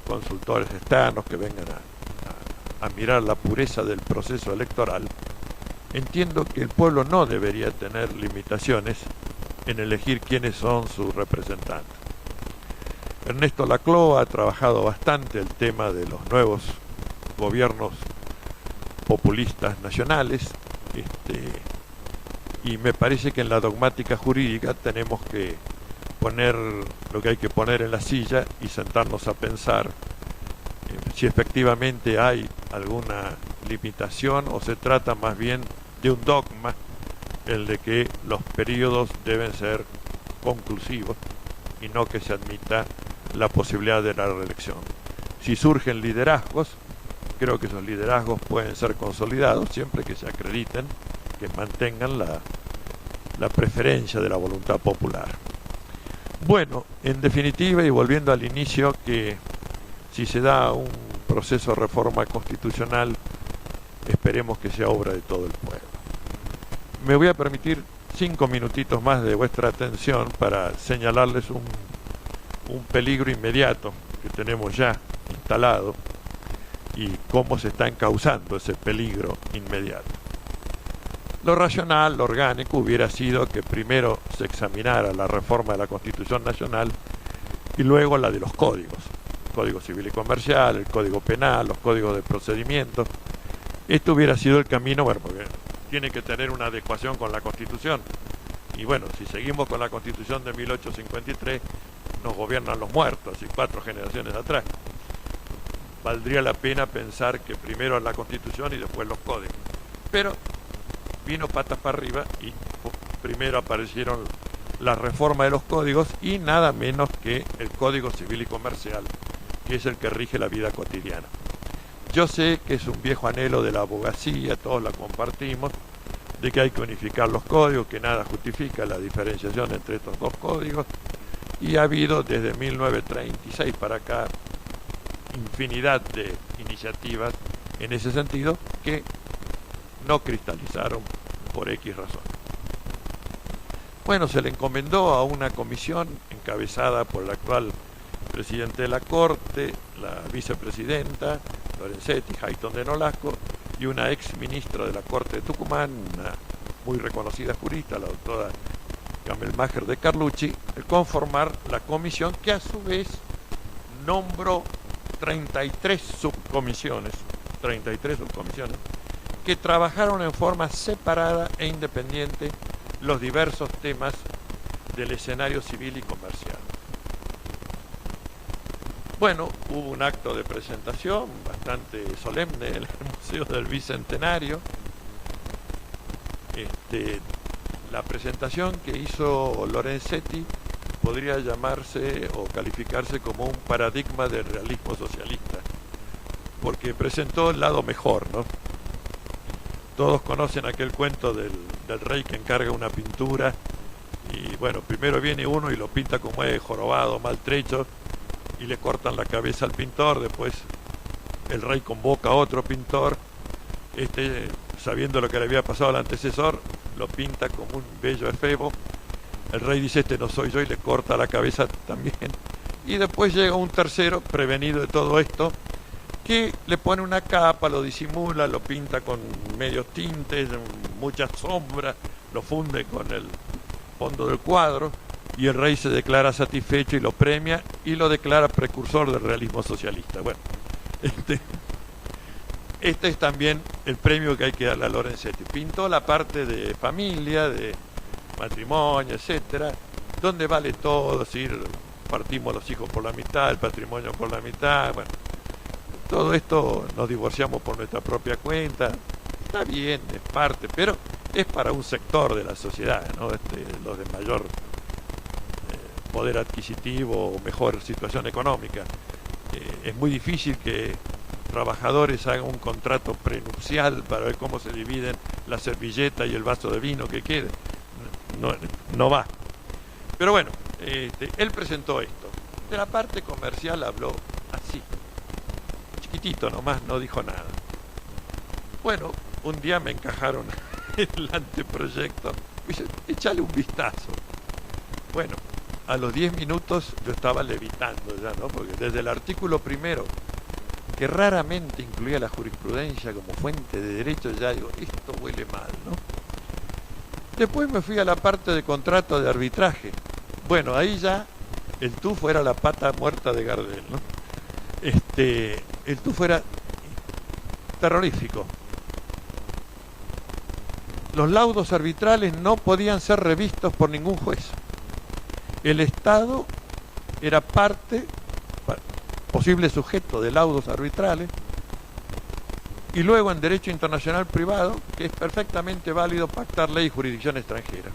consultores externos que vengan a mirar la pureza del proceso electoral, entiendo que el pueblo no debería tener limitaciones en elegir quiénes son sus representantes. Ernesto Laclau ha trabajado bastante el tema de los nuevos gobiernos populistas nacionales, y me parece que en la dogmática jurídica tenemos que poner lo que hay que poner en la silla y sentarnos a pensar si efectivamente hay alguna limitación o se trata más bien de un dogma, el de que los periodos deben ser conclusivos y no que se admita la posibilidad de la reelección. Si surgen liderazgos, creo que esos liderazgos pueden ser consolidados siempre que se acrediten, que mantengan la preferencia de la voluntad popular. Bueno, en definitiva, y volviendo al inicio, que si se da un proceso de reforma constitucional, esperemos que sea obra de todo el pueblo. Me voy a permitir 5 minutitos más de vuestra atención para señalarles un peligro inmediato que tenemos ya instalado y cómo se está encauzando ese peligro inmediato. Lo racional, lo orgánico hubiera sido que primero se examinara la reforma de la Constitución Nacional y luego la de los códigos, el Código Civil y Comercial, el Código Penal, los códigos de procedimiento. Esto hubiera sido el camino, bueno, porque tiene que tener una adecuación con la Constitución. Y bueno, si seguimos con la Constitución de 1853, nos gobiernan los muertos, y 4 generaciones atrás. Valdría la pena pensar que primero la Constitución y después los códigos. Pero vino patas para arriba y primero aparecieron la reforma de los códigos y nada menos que el Código Civil y Comercial, que es el que rige la vida cotidiana. Yo sé que es un viejo anhelo de la abogacía, todos la compartimos, de que hay que unificar los códigos, que nada justifica la diferenciación entre estos dos códigos, y ha habido desde 1936 para acá infinidad de iniciativas en ese sentido que no cristalizaron por X razón. Bueno, se le encomendó a una comisión encabezada por el actual presidente de la Corte, la vicepresidenta Lorenzetti, Hayton de Nolasco, y una ex ministra de la Corte de Tucumán, una muy reconocida jurista, la doctora Camelmacher de Carlucci, el conformar la comisión que a su vez nombró 33 subcomisiones que trabajaron en forma separada e independiente los diversos temas del escenario civil y comercial. Bueno, hubo un acto de presentación bastante solemne en el Museo del Bicentenario. La presentación que hizo Lorenzetti podría llamarse o calificarse como un paradigma del realismo socialista, porque presentó el lado mejor, ¿no? Todos conocen aquel cuento del rey que encarga una pintura y bueno, primero viene uno y lo pinta como es jorobado, maltrecho, y le cortan la cabeza al pintor. Después el rey convoca a otro pintor, sabiendo lo que le había pasado al antecesor, lo pinta como un bello efebo. El rey dice: este no soy yo, y le corta la cabeza también. Y después llega un tercero, prevenido de todo esto, que le pone una capa, lo disimula, lo pinta con medios tintes, muchas sombras, lo funde con el fondo del cuadro, y el rey se declara satisfecho y lo premia y lo declara precursor del realismo socialista. Bueno, este es también el premio que hay que darle a Lorenzetti. Pintó la parte de familia, de matrimonio, etcétera, donde vale todo, es decir, partimos los hijos por la mitad, el patrimonio por la mitad, bueno, todo esto nos divorciamos por nuestra propia cuenta. Está bien, es parte, pero es para un sector de la sociedad, ¿no? Los de mayor poder adquisitivo o mejor situación económica. Es muy difícil que trabajadores hagan un contrato prenupcial para ver cómo se dividen la servilleta y el vaso de vino que quede. No va. Pero bueno, él presentó esto. De la parte comercial habló así, chiquitito nomás, no dijo nada. Bueno, un día me encajaron el anteproyecto y dice: échale un vistazo. Bueno, a los 10 minutos yo estaba levitando ya, ¿no? Porque desde el artículo primero, que raramente incluía la jurisprudencia como fuente de derecho, ya digo, esto huele mal, ¿no? Después me fui a la parte de contrato de arbitraje. Bueno, ahí ya el tufo era la pata muerta de Gardel, ¿no? El tufo era terrorífico. Los laudos arbitrales no podían ser revistos por ningún juez. El Estado era parte, posible sujeto de laudos arbitrales, y luego en derecho internacional privado, que es perfectamente válido pactar ley y jurisdicción extranjera.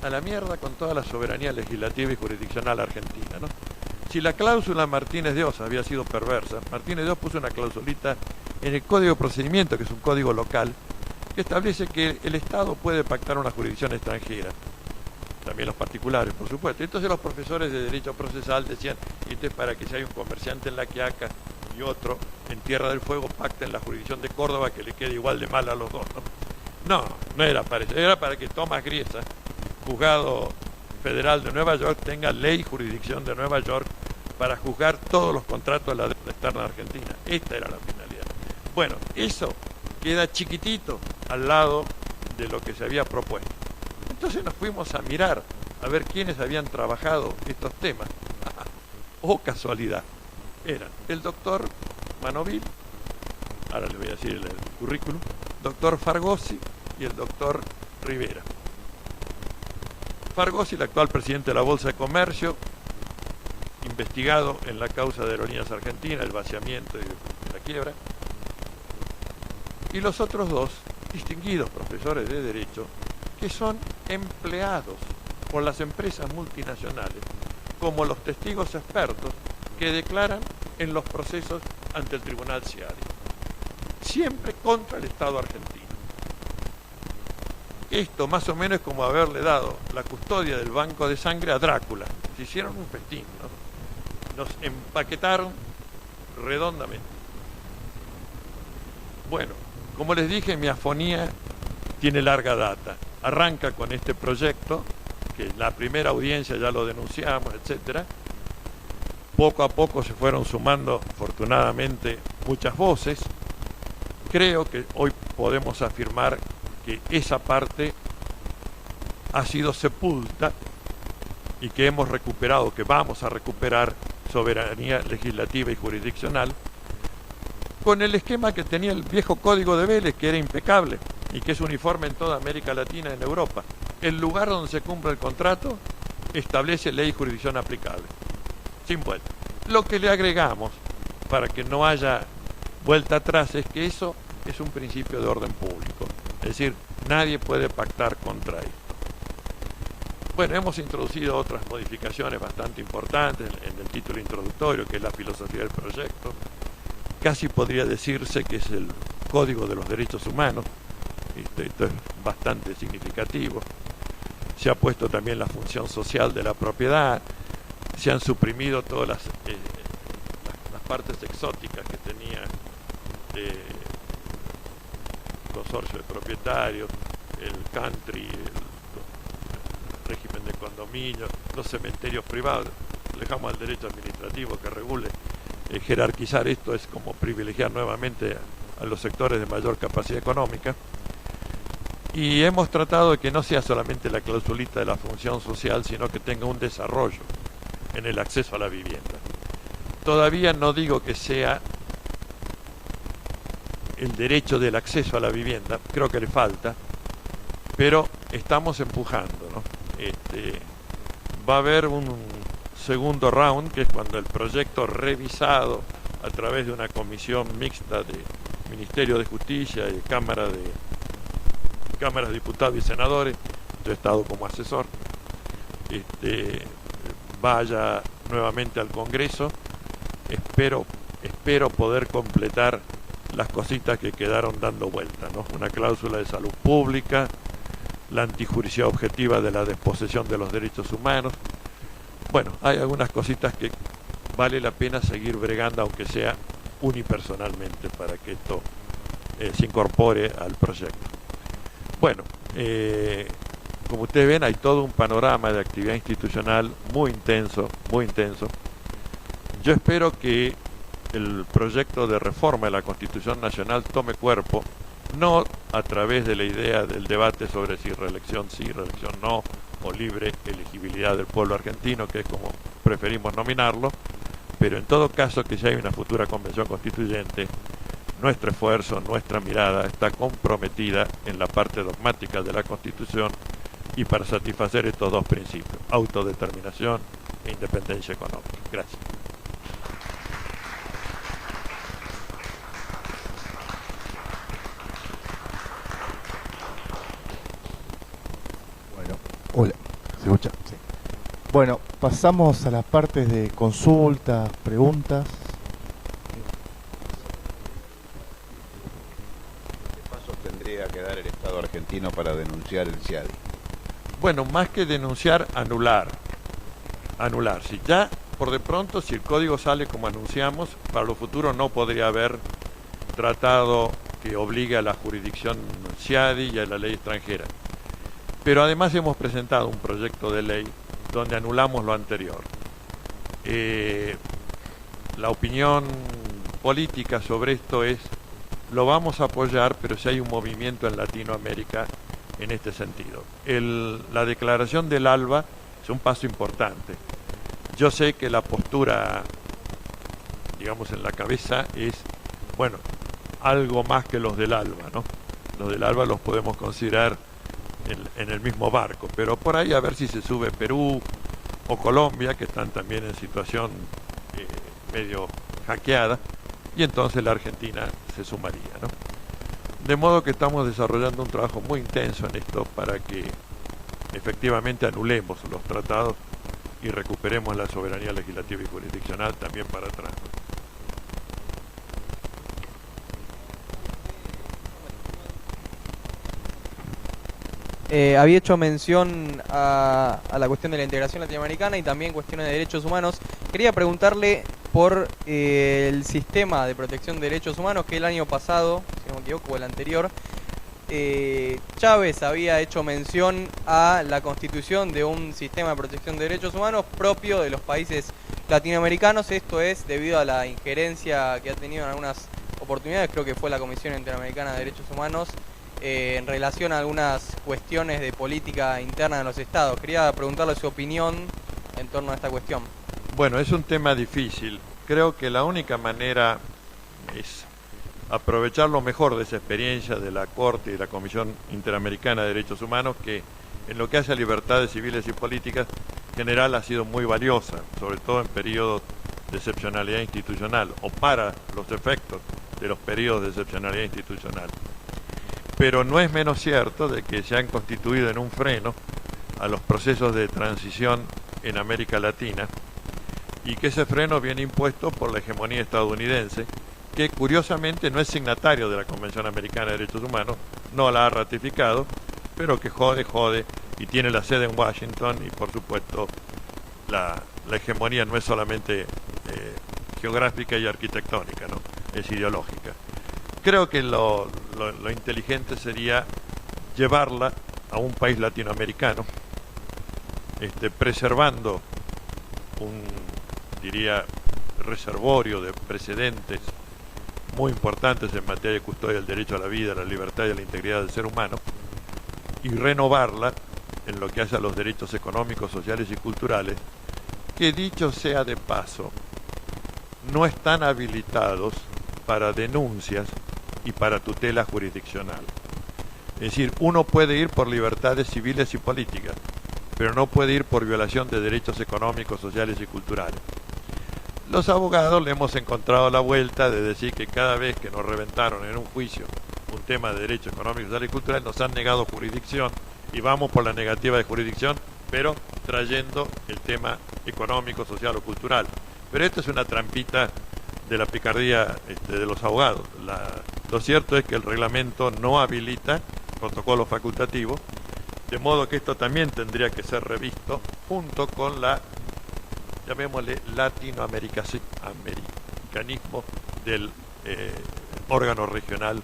A la mierda con toda la soberanía legislativa y jurisdiccional argentina, ¿no? Si la cláusula Martínez de Oz había sido perversa, Martínez de Oz puso una klausulita en el Código de Procedimiento, que es un código local, que establece que el Estado puede pactar una jurisdicción extranjera. También los particulares, por supuesto. Entonces los profesores de Derecho Procesal decían: esto es para que si hay un comerciante en La Quiaca y otro en Tierra del Fuego, pacten la jurisdicción de Córdoba, que le quede igual de mal a los dos, ¿no? No era para eso. Era para que Tomás Griesa, juzgado federal de Nueva York, tenga ley y jurisdicción de Nueva York para juzgar todos los contratos de la deuda externa de Argentina. Esta era la finalidad. Bueno, eso queda chiquitito al lado de lo que se había propuesto. Entonces nos fuimos a mirar, a ver quiénes habían trabajado estos temas. Oh, casualidad. Eran el doctor Manovil, ahora le voy a decir el currículum, doctor Fargosi y el doctor Rivera. Fargosi, el actual presidente de la Bolsa de Comercio, investigado en la causa de Aerolíneas Argentinas, el vaciamiento y la quiebra. Y los otros dos, distinguidos profesores de Derecho, que son empleados por las empresas multinacionales como los testigos expertos que declaran en los procesos ante el Tribunal Ciari, siempre contra el Estado argentino. esto más o menos es como haberle dado la custodia del banco de sangre a Drácula. Se hicieron un festín, ¿no? Nos empaquetaron redondamente. Bueno, como les dije, mi afonía tiene larga data. Arranca con este proyecto, que en la primera audiencia ya lo denunciamos, etcétera. Poco a poco se fueron sumando, afortunadamente, muchas voces. Creo que hoy podemos afirmar que esa parte ha sido sepulta y que hemos recuperado, que vamos a recuperar soberanía legislativa y jurisdiccional con el esquema que tenía el viejo Código de Vélez, que era impecable y que es uniforme en toda América Latina y en Europa. El lugar donde se cumpla el contrato establece ley y jurisdicción aplicable, sin vuelta. Lo que le agregamos, para que no haya vuelta atrás, es que eso es un principio de orden público. Es decir, nadie puede pactar contra esto. Bueno, hemos introducido otras modificaciones bastante importantes en el título introductorio, que es la filosofía del proyecto. Casi podría decirse que es el Código de los Derechos Humanos. Esto es bastante significativo. Se ha puesto también la función social de la propiedad. Se han suprimido todas las partes exóticas que tenía el consorcio de propietarios, el country, el régimen de condominio, los cementerios privados. Dejamos al derecho administrativo que regule. Jerarquizar esto es como privilegiar nuevamente a los sectores de mayor capacidad económica. Y hemos tratado de que no sea solamente la clausulita de la función social, sino que tenga un desarrollo en el acceso a la vivienda. Todavía no digo que sea el derecho del acceso a la vivienda, creo que le falta, pero estamos empujando, ¿no? Va a haber un segundo round, que es cuando el proyecto revisado a través de una comisión mixta de Ministerio de Justicia y Cámaras de Diputados y Senadores, yo he estado como asesor, vaya nuevamente al Congreso. Espero poder completar las cositas que quedaron dando vuelta, ¿no? Una cláusula de salud pública, la antijuricidad objetiva de la desposesión de los derechos humanos. Bueno, hay algunas cositas que vale la pena seguir bregando, aunque sea unipersonalmente, para que esto se incorpore al proyecto. Bueno, como ustedes ven, hay todo un panorama de actividad institucional muy intenso, muy intenso. Yo espero que el proyecto de reforma de la Constitución Nacional tome cuerpo, no a través de la idea del debate sobre si reelección sí, reelección no, o libre elegibilidad del pueblo argentino, que es como preferimos nominarlo, pero en todo caso que si hay una futura convención constituyente, nuestro esfuerzo, nuestra mirada está comprometida en la parte dogmática de la Constitución y para satisfacer estos dos principios, autodeterminación e independencia económica. Gracias. Bueno, hola, ¿se escucha? Sí. Bueno, pasamos a las partes de consultas, preguntas. ¿Qué pasos tendría que dar el Estado argentino para denunciar el CIADI? Bueno, más que denunciar, anular. Si ya, por de pronto, si el código sale como anunciamos, para lo futuro no podría haber tratado que obligue a la jurisdicción CIADI y a la ley extranjera. Pero además hemos presentado un proyecto de ley donde anulamos lo anterior. La opinión política sobre esto es, lo vamos a apoyar, pero si hay un movimiento en Latinoamérica en este sentido. La declaración del ALBA es un paso importante. Yo sé que la postura, digamos, en la cabeza es, bueno, algo más que los del ALBA, ¿no? Los del ALBA los podemos considerar en el mismo barco, pero por ahí a ver si se sube Perú o Colombia, que están también en situación medio hackeada, y entonces la Argentina se sumaría, ¿no? De modo que estamos desarrollando un trabajo muy intenso en esto para que efectivamente anulemos los tratados y recuperemos la soberanía legislativa y jurisdiccional también para atrás. había hecho mención a la cuestión de la integración latinoamericana y también cuestiones de derechos humanos. Quería preguntarle por el sistema de protección de derechos humanos que el año pasado, si no me equivoco, o el anterior, Chávez había hecho mención a la constitución de un sistema de protección de derechos humanos propio de los países latinoamericanos. Esto es debido a la injerencia que ha tenido en algunas oportunidades, creo que fue la Comisión Interamericana de Derechos Humanos, en relación a algunas cuestiones de política interna de los estados. Quería preguntarle su opinión en torno a esta cuestión. Bueno, es un tema difícil. Creo que la única manera es aprovechar lo mejor de esa experiencia de la Corte y la Comisión Interamericana de Derechos Humanos, que en lo que hace a libertades civiles y políticas, en general ha sido muy valiosa, sobre todo en periodos de excepcionalidad institucional o para los efectos de los periodos de excepcionalidad institucional. Pero no es menos cierto de que se han constituido en un freno a los procesos de transición en América Latina y que ese freno viene impuesto por la hegemonía estadounidense, que curiosamente no es signatario de la Convención Americana de Derechos Humanos, no la ha ratificado, pero que jode y tiene la sede en Washington y por supuesto la hegemonía no es solamente geográfica y arquitectónica, ¿no? Es ideológica. Creo que lo inteligente sería llevarla a un país latinoamericano, preservando un, diría, reservorio de precedentes muy importantes en materia de custodia del derecho a la vida, a la libertad y a la integridad del ser humano, y renovarla en lo que hace a los derechos económicos, sociales y culturales, que dicho sea de paso, no están habilitados para denuncias y para tutela jurisdiccional. Es decir, uno puede ir por libertades civiles y políticas, pero no puede ir por violación de derechos económicos, sociales y culturales. Los abogados le hemos encontrado la vuelta de decir que cada vez que nos reventaron en un juicio un tema de derechos económicos, sociales y culturales, nos han negado jurisdicción y vamos por la negativa de jurisdicción, pero trayendo el tema económico, social o cultural. Pero esto es una trampita de la picardía de los abogados. Lo cierto es que el reglamento no habilita protocolo facultativo, de modo que esto también tendría que ser revisto junto con la, llamémosle, latinoamericanismo del órgano regional,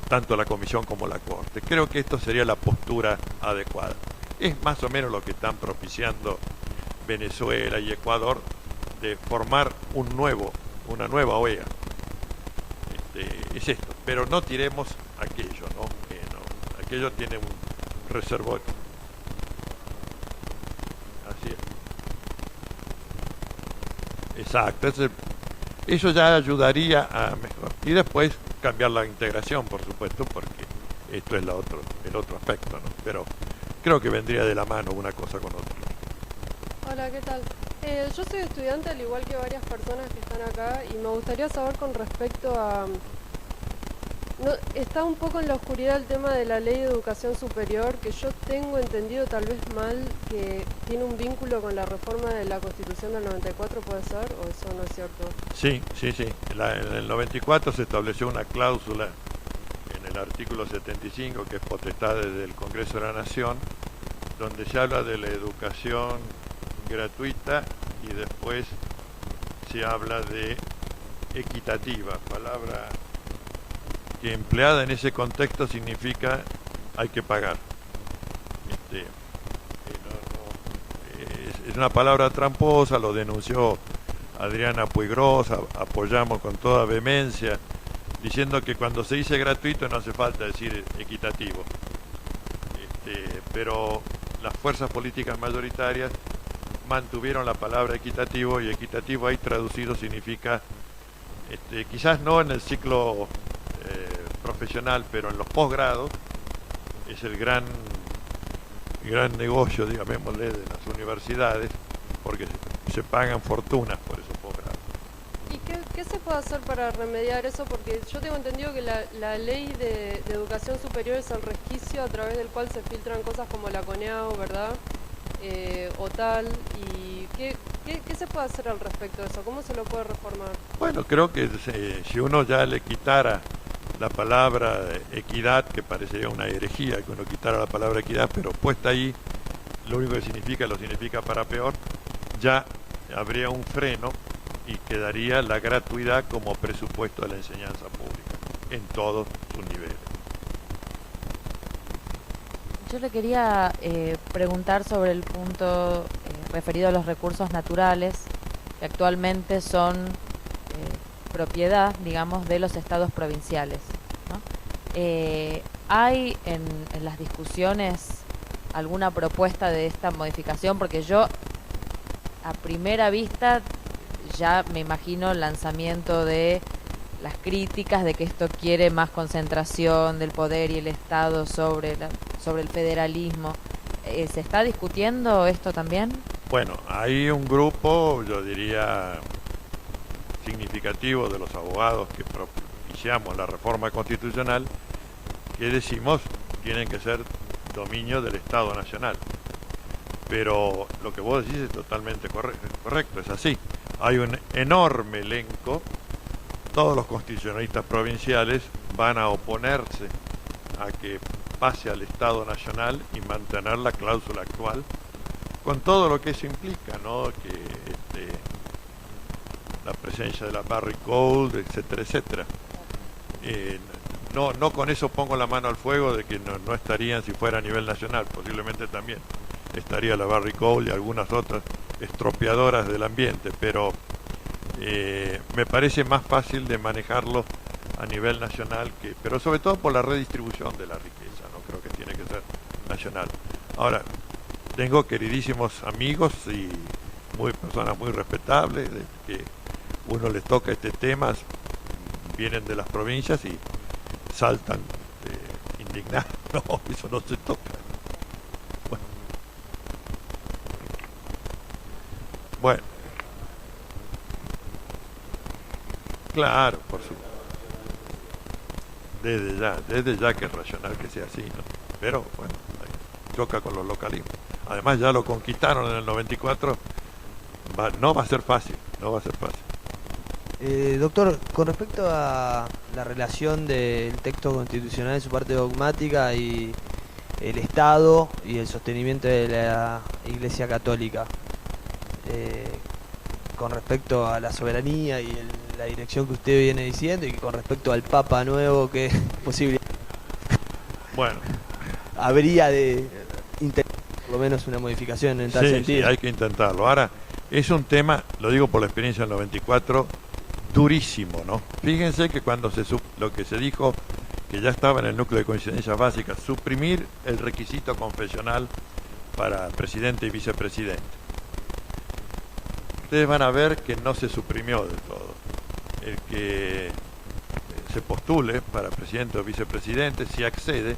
tanto la Comisión como la Corte. Creo que esto sería la postura adecuada. Es más o menos lo que están propiciando Venezuela y Ecuador, de formar una nueva OEA. Es esto, pero no tiremos aquello, ¿no? Aquello tiene un reservorio. Así es. Exacto, eso ya ayudaría a mejor. Y después cambiar la integración, por supuesto, porque esto es el otro aspecto, ¿no? Pero creo que vendría de la mano una cosa con otra. Hola, ¿qué tal? Yo soy estudiante, al igual que varias personas que están acá, y me gustaría saber con respecto a... está un poco en la oscuridad el tema de la Ley de Educación Superior, que yo tengo entendido, tal vez mal, que tiene un vínculo con la reforma de la Constitución del 94, ¿puede ser? ¿O eso no es cierto? Sí. En el 94 se estableció una cláusula en el artículo 75, que es potestad del Congreso de la Nación, donde se habla de la educación gratuita y después se habla de equitativa, palabra que empleada en ese contexto significa hay que pagar. Es una palabra tramposa, lo denunció Adriana Puigros, apoyamos con toda vehemencia, diciendo que cuando se dice gratuito no hace falta decir equitativo. Pero las fuerzas políticas mayoritarias mantuvieron la palabra equitativo, y equitativo ahí traducido significa, quizás no en el ciclo profesional, pero en los posgrados es el gran negocio, digámosle, de las universidades, porque se pagan fortunas por esos posgrados. ¿Y qué se puede hacer para remediar eso? Porque yo tengo entendido que la ley de educación superior es el resquicio a través del cual se filtran cosas como la CONEAU, ¿verdad? O tal, y ¿qué se puede hacer al respecto de eso? ¿Cómo se lo puede reformar? Bueno, creo que si uno ya le quitara la palabra equidad, que parecería una herejía que uno quitara la palabra equidad, pero puesta ahí, lo único que significa, lo significa para peor, ya habría un freno y quedaría la gratuidad como presupuesto de la enseñanza pública en todos sus niveles. Yo le quería preguntar sobre el punto referido a los recursos naturales, que actualmente son propiedad, digamos, de los estados provinciales, ¿no? ¿Hay en las discusiones alguna propuesta de esta modificación? Porque yo, a primera vista, ya me imagino el lanzamiento de las críticas de que esto quiere más concentración del poder y el Estado sobre el federalismo. ¿Se está discutiendo esto también? Bueno, hay un grupo, yo diría, significativo de los abogados que propiciamos la reforma constitucional, que decimos tienen que ser dominio del Estado Nacional. Pero lo que vos decís es totalmente correcto, es así. Hay un enorme elenco, todos los constitucionalistas provinciales van a oponerse a que pase al Estado Nacional y mantener la cláusula actual, con todo lo que eso implica, ¿no? Que la presencia de la Barry Code, etcétera, etcétera. No con eso pongo la mano al fuego de que no estarían si fuera a nivel nacional, posiblemente también estaría la Barry Code y algunas otras estropeadoras del ambiente, pero me parece más fácil de manejarlo a nivel nacional, pero sobre todo por la redistribución de la riqueza, no creo que tiene que ser nacional. Ahora, tengo queridísimos amigos y personas muy respetables, de que uno les toca este tema, vienen de las provincias y saltan indignados. No, eso no se toca. Bueno. Claro, por supuesto. Desde ya que es racional que sea así, ¿no? Pero bueno, choca con los localismos. Además ya lo conquistaron en el 94, no va a ser fácil. Doctor, con respecto a la relación del texto constitucional en su parte dogmática y el Estado y el sostenimiento de la Iglesia Católica, con respecto a la soberanía y la dirección que usted viene diciendo, y con respecto al Papa nuevo, que posible bueno, habría de intentar por lo menos una modificación en tal sentido. Sí, hay que intentarlo. Ahora, es un tema, lo digo por la experiencia del 94, durísimo, ¿no? Fíjense que cuando lo que se dijo, que ya estaba en el núcleo de coincidencias básicas, suprimir el requisito confesional para presidente y vicepresidente. Ustedes van a ver que no se suprimió del todo. El que se postule para presidente o vicepresidente, si accede,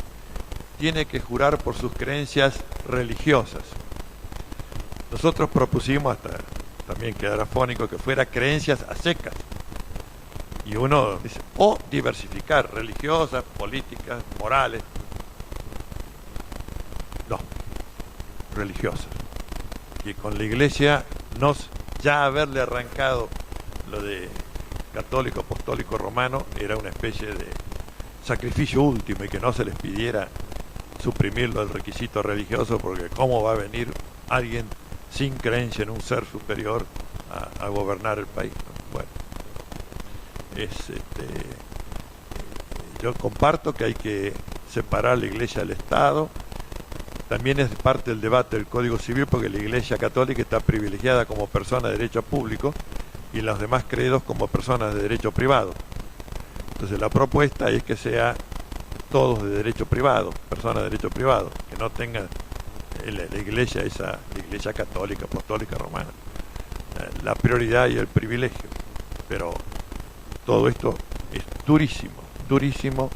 tiene que jurar por sus creencias religiosas. Nosotros propusimos, hasta también quedara fónico, que fuera creencias a secas. Y uno dice, o diversificar, religiosas, políticas, morales. No, religiosas. Y con la Iglesia, ya haberle arrancado lo de católico, apostólico, romano, era una especie de sacrificio último, y que no se les pidiera suprimirlo del requisito religioso, porque cómo va a venir alguien sin creencia en un ser superior a gobernar el país, ¿no? Bueno, yo comparto que hay que separar la Iglesia del Estado. También es parte del debate del Código Civil, porque la Iglesia Católica está privilegiada como persona de derecho público y los demás credos como personas de derecho privado. Entonces la propuesta es que sea todos de derecho privado, personas de derecho privado, que no tengan la Iglesia, la Iglesia Católica, Apostólica, Romana, la prioridad y el privilegio. Pero todo esto es durísimo, durísimo.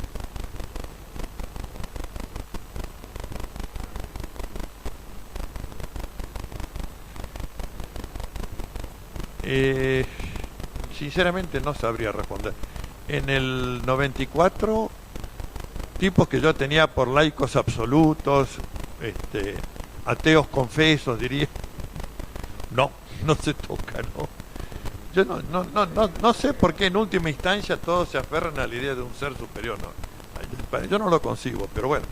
Sinceramente no sabría responder. En el 94, tipos que yo tenía por laicos absolutos, ateos confesos, diría, no se toca, ¿no? Yo no sé por qué en última instancia todos se aferran a la idea de un ser superior. No. Yo no lo concibo, pero bueno.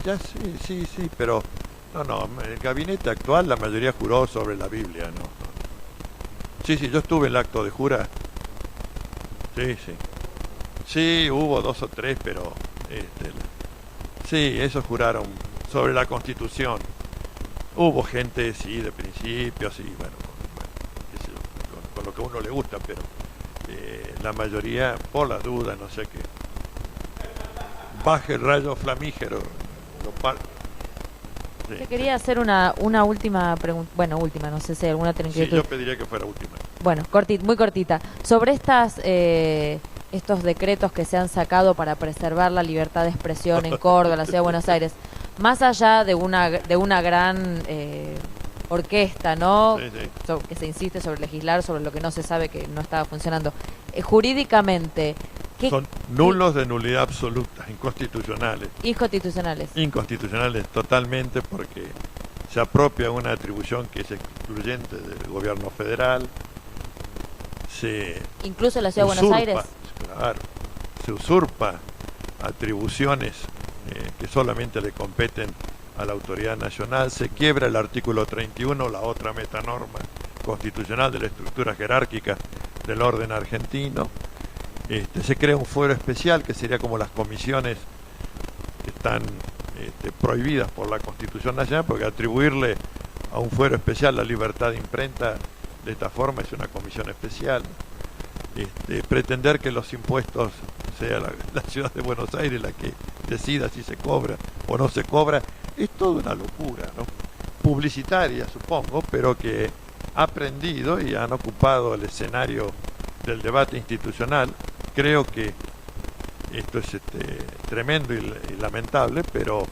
Ya sí, pero no, el gabinete actual la mayoría juró sobre la Biblia, ¿no? Sí, yo estuve en el acto de jura. Sí, hubo 2 o 3, pero sí, esos juraron sobre la Constitución. Hubo gente, sí, de principios, sí, bueno, qué sé yo, con lo que a uno le gusta, pero la mayoría, por la duda, no sé qué. Baje el rayo flamígero. Sí. Te quería hacer una última pregunta, bueno, última, no sé si alguna tiene que... Sí, yo pediría que fuera última. Bueno, muy cortita. Sobre estos decretos que se han sacado para preservar la libertad de expresión en Córdoba, la ciudad de Buenos Aires, más allá de una gran orquesta, ¿no? Sí. Que se insiste sobre legislar sobre lo que no se sabe, que no estaba funcionando. Jurídicamente, son nulos de nulidad absoluta, inconstitucionales. Inconstitucionales Totalmente, porque se apropia una atribución que es excluyente del gobierno federal. Incluso la ciudad de Buenos Aires. Claro, se usurpa atribuciones que solamente le competen a la autoridad nacional, se quiebra el artículo 31, la otra metanorma constitucional de la estructura jerárquica del orden argentino. Se crea un fuero especial que sería como las comisiones que están prohibidas por la Constitución Nacional, porque atribuirle a un fuero especial la libertad de imprenta de esta forma es una comisión especial. Pretender que los impuestos sea la ciudad de Buenos Aires la que decida si se cobra o no se cobra, es toda una locura, ¿no? Publicitaria, supongo, pero que ha aprendido y han ocupado el escenario del debate institucional. Creo que esto es tremendo y lamentable, pero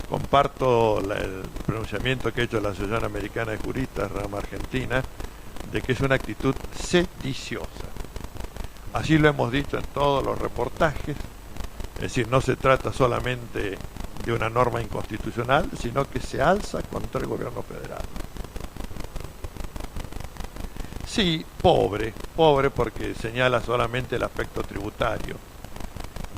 comparto el pronunciamiento que ha hecho la Asociación Americana de Juristas, rama argentina, de que es una actitud sediciosa. Así lo hemos dicho en todos los reportajes, es decir, no se trata solamente de una norma inconstitucional, sino que se alza contra el gobierno federal. Sí, pobre porque señala solamente el aspecto tributario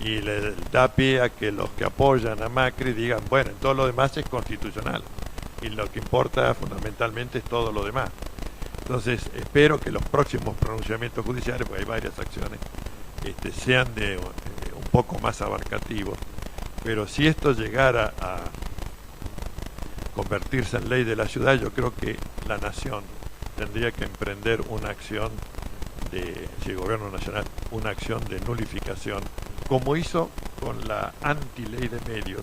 y le da pie a que los que apoyan a Macri digan, bueno, todo lo demás es constitucional y lo que importa fundamentalmente es todo lo demás. Entonces espero que los próximos pronunciamientos judiciales, porque hay varias acciones, sean un poco más abarcativos, pero si esto llegara a convertirse en ley de la ciudad, yo creo que la nación tendría que emprender una acción el gobierno nacional, una acción de nulificación, como hizo con la anti-ley de medios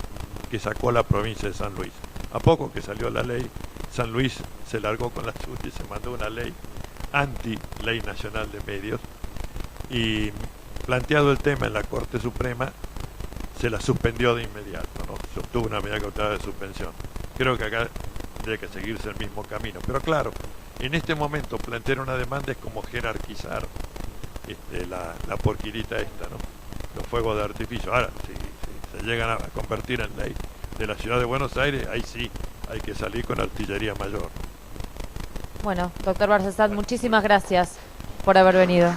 que sacó la provincia de San Luis. A poco que salió la ley, San Luis se largó con la suya y se mandó una ley anti-ley nacional de medios, y planteado el tema en la Corte Suprema, se la suspendió de inmediato, ¿no? Se obtuvo una medida cautelar de suspensión. Creo que acá debe que seguirse el mismo camino, pero claro, en este momento plantear una demanda es como jerarquizar la porquirita esta, ¿no? Los fuegos de artificio. Ahora, si se llegan a convertir en ley de la ciudad de Buenos Aires, ahí sí hay que salir con artillería mayor. Bueno, doctor Barzazat, muchísimas gracias por haber venido.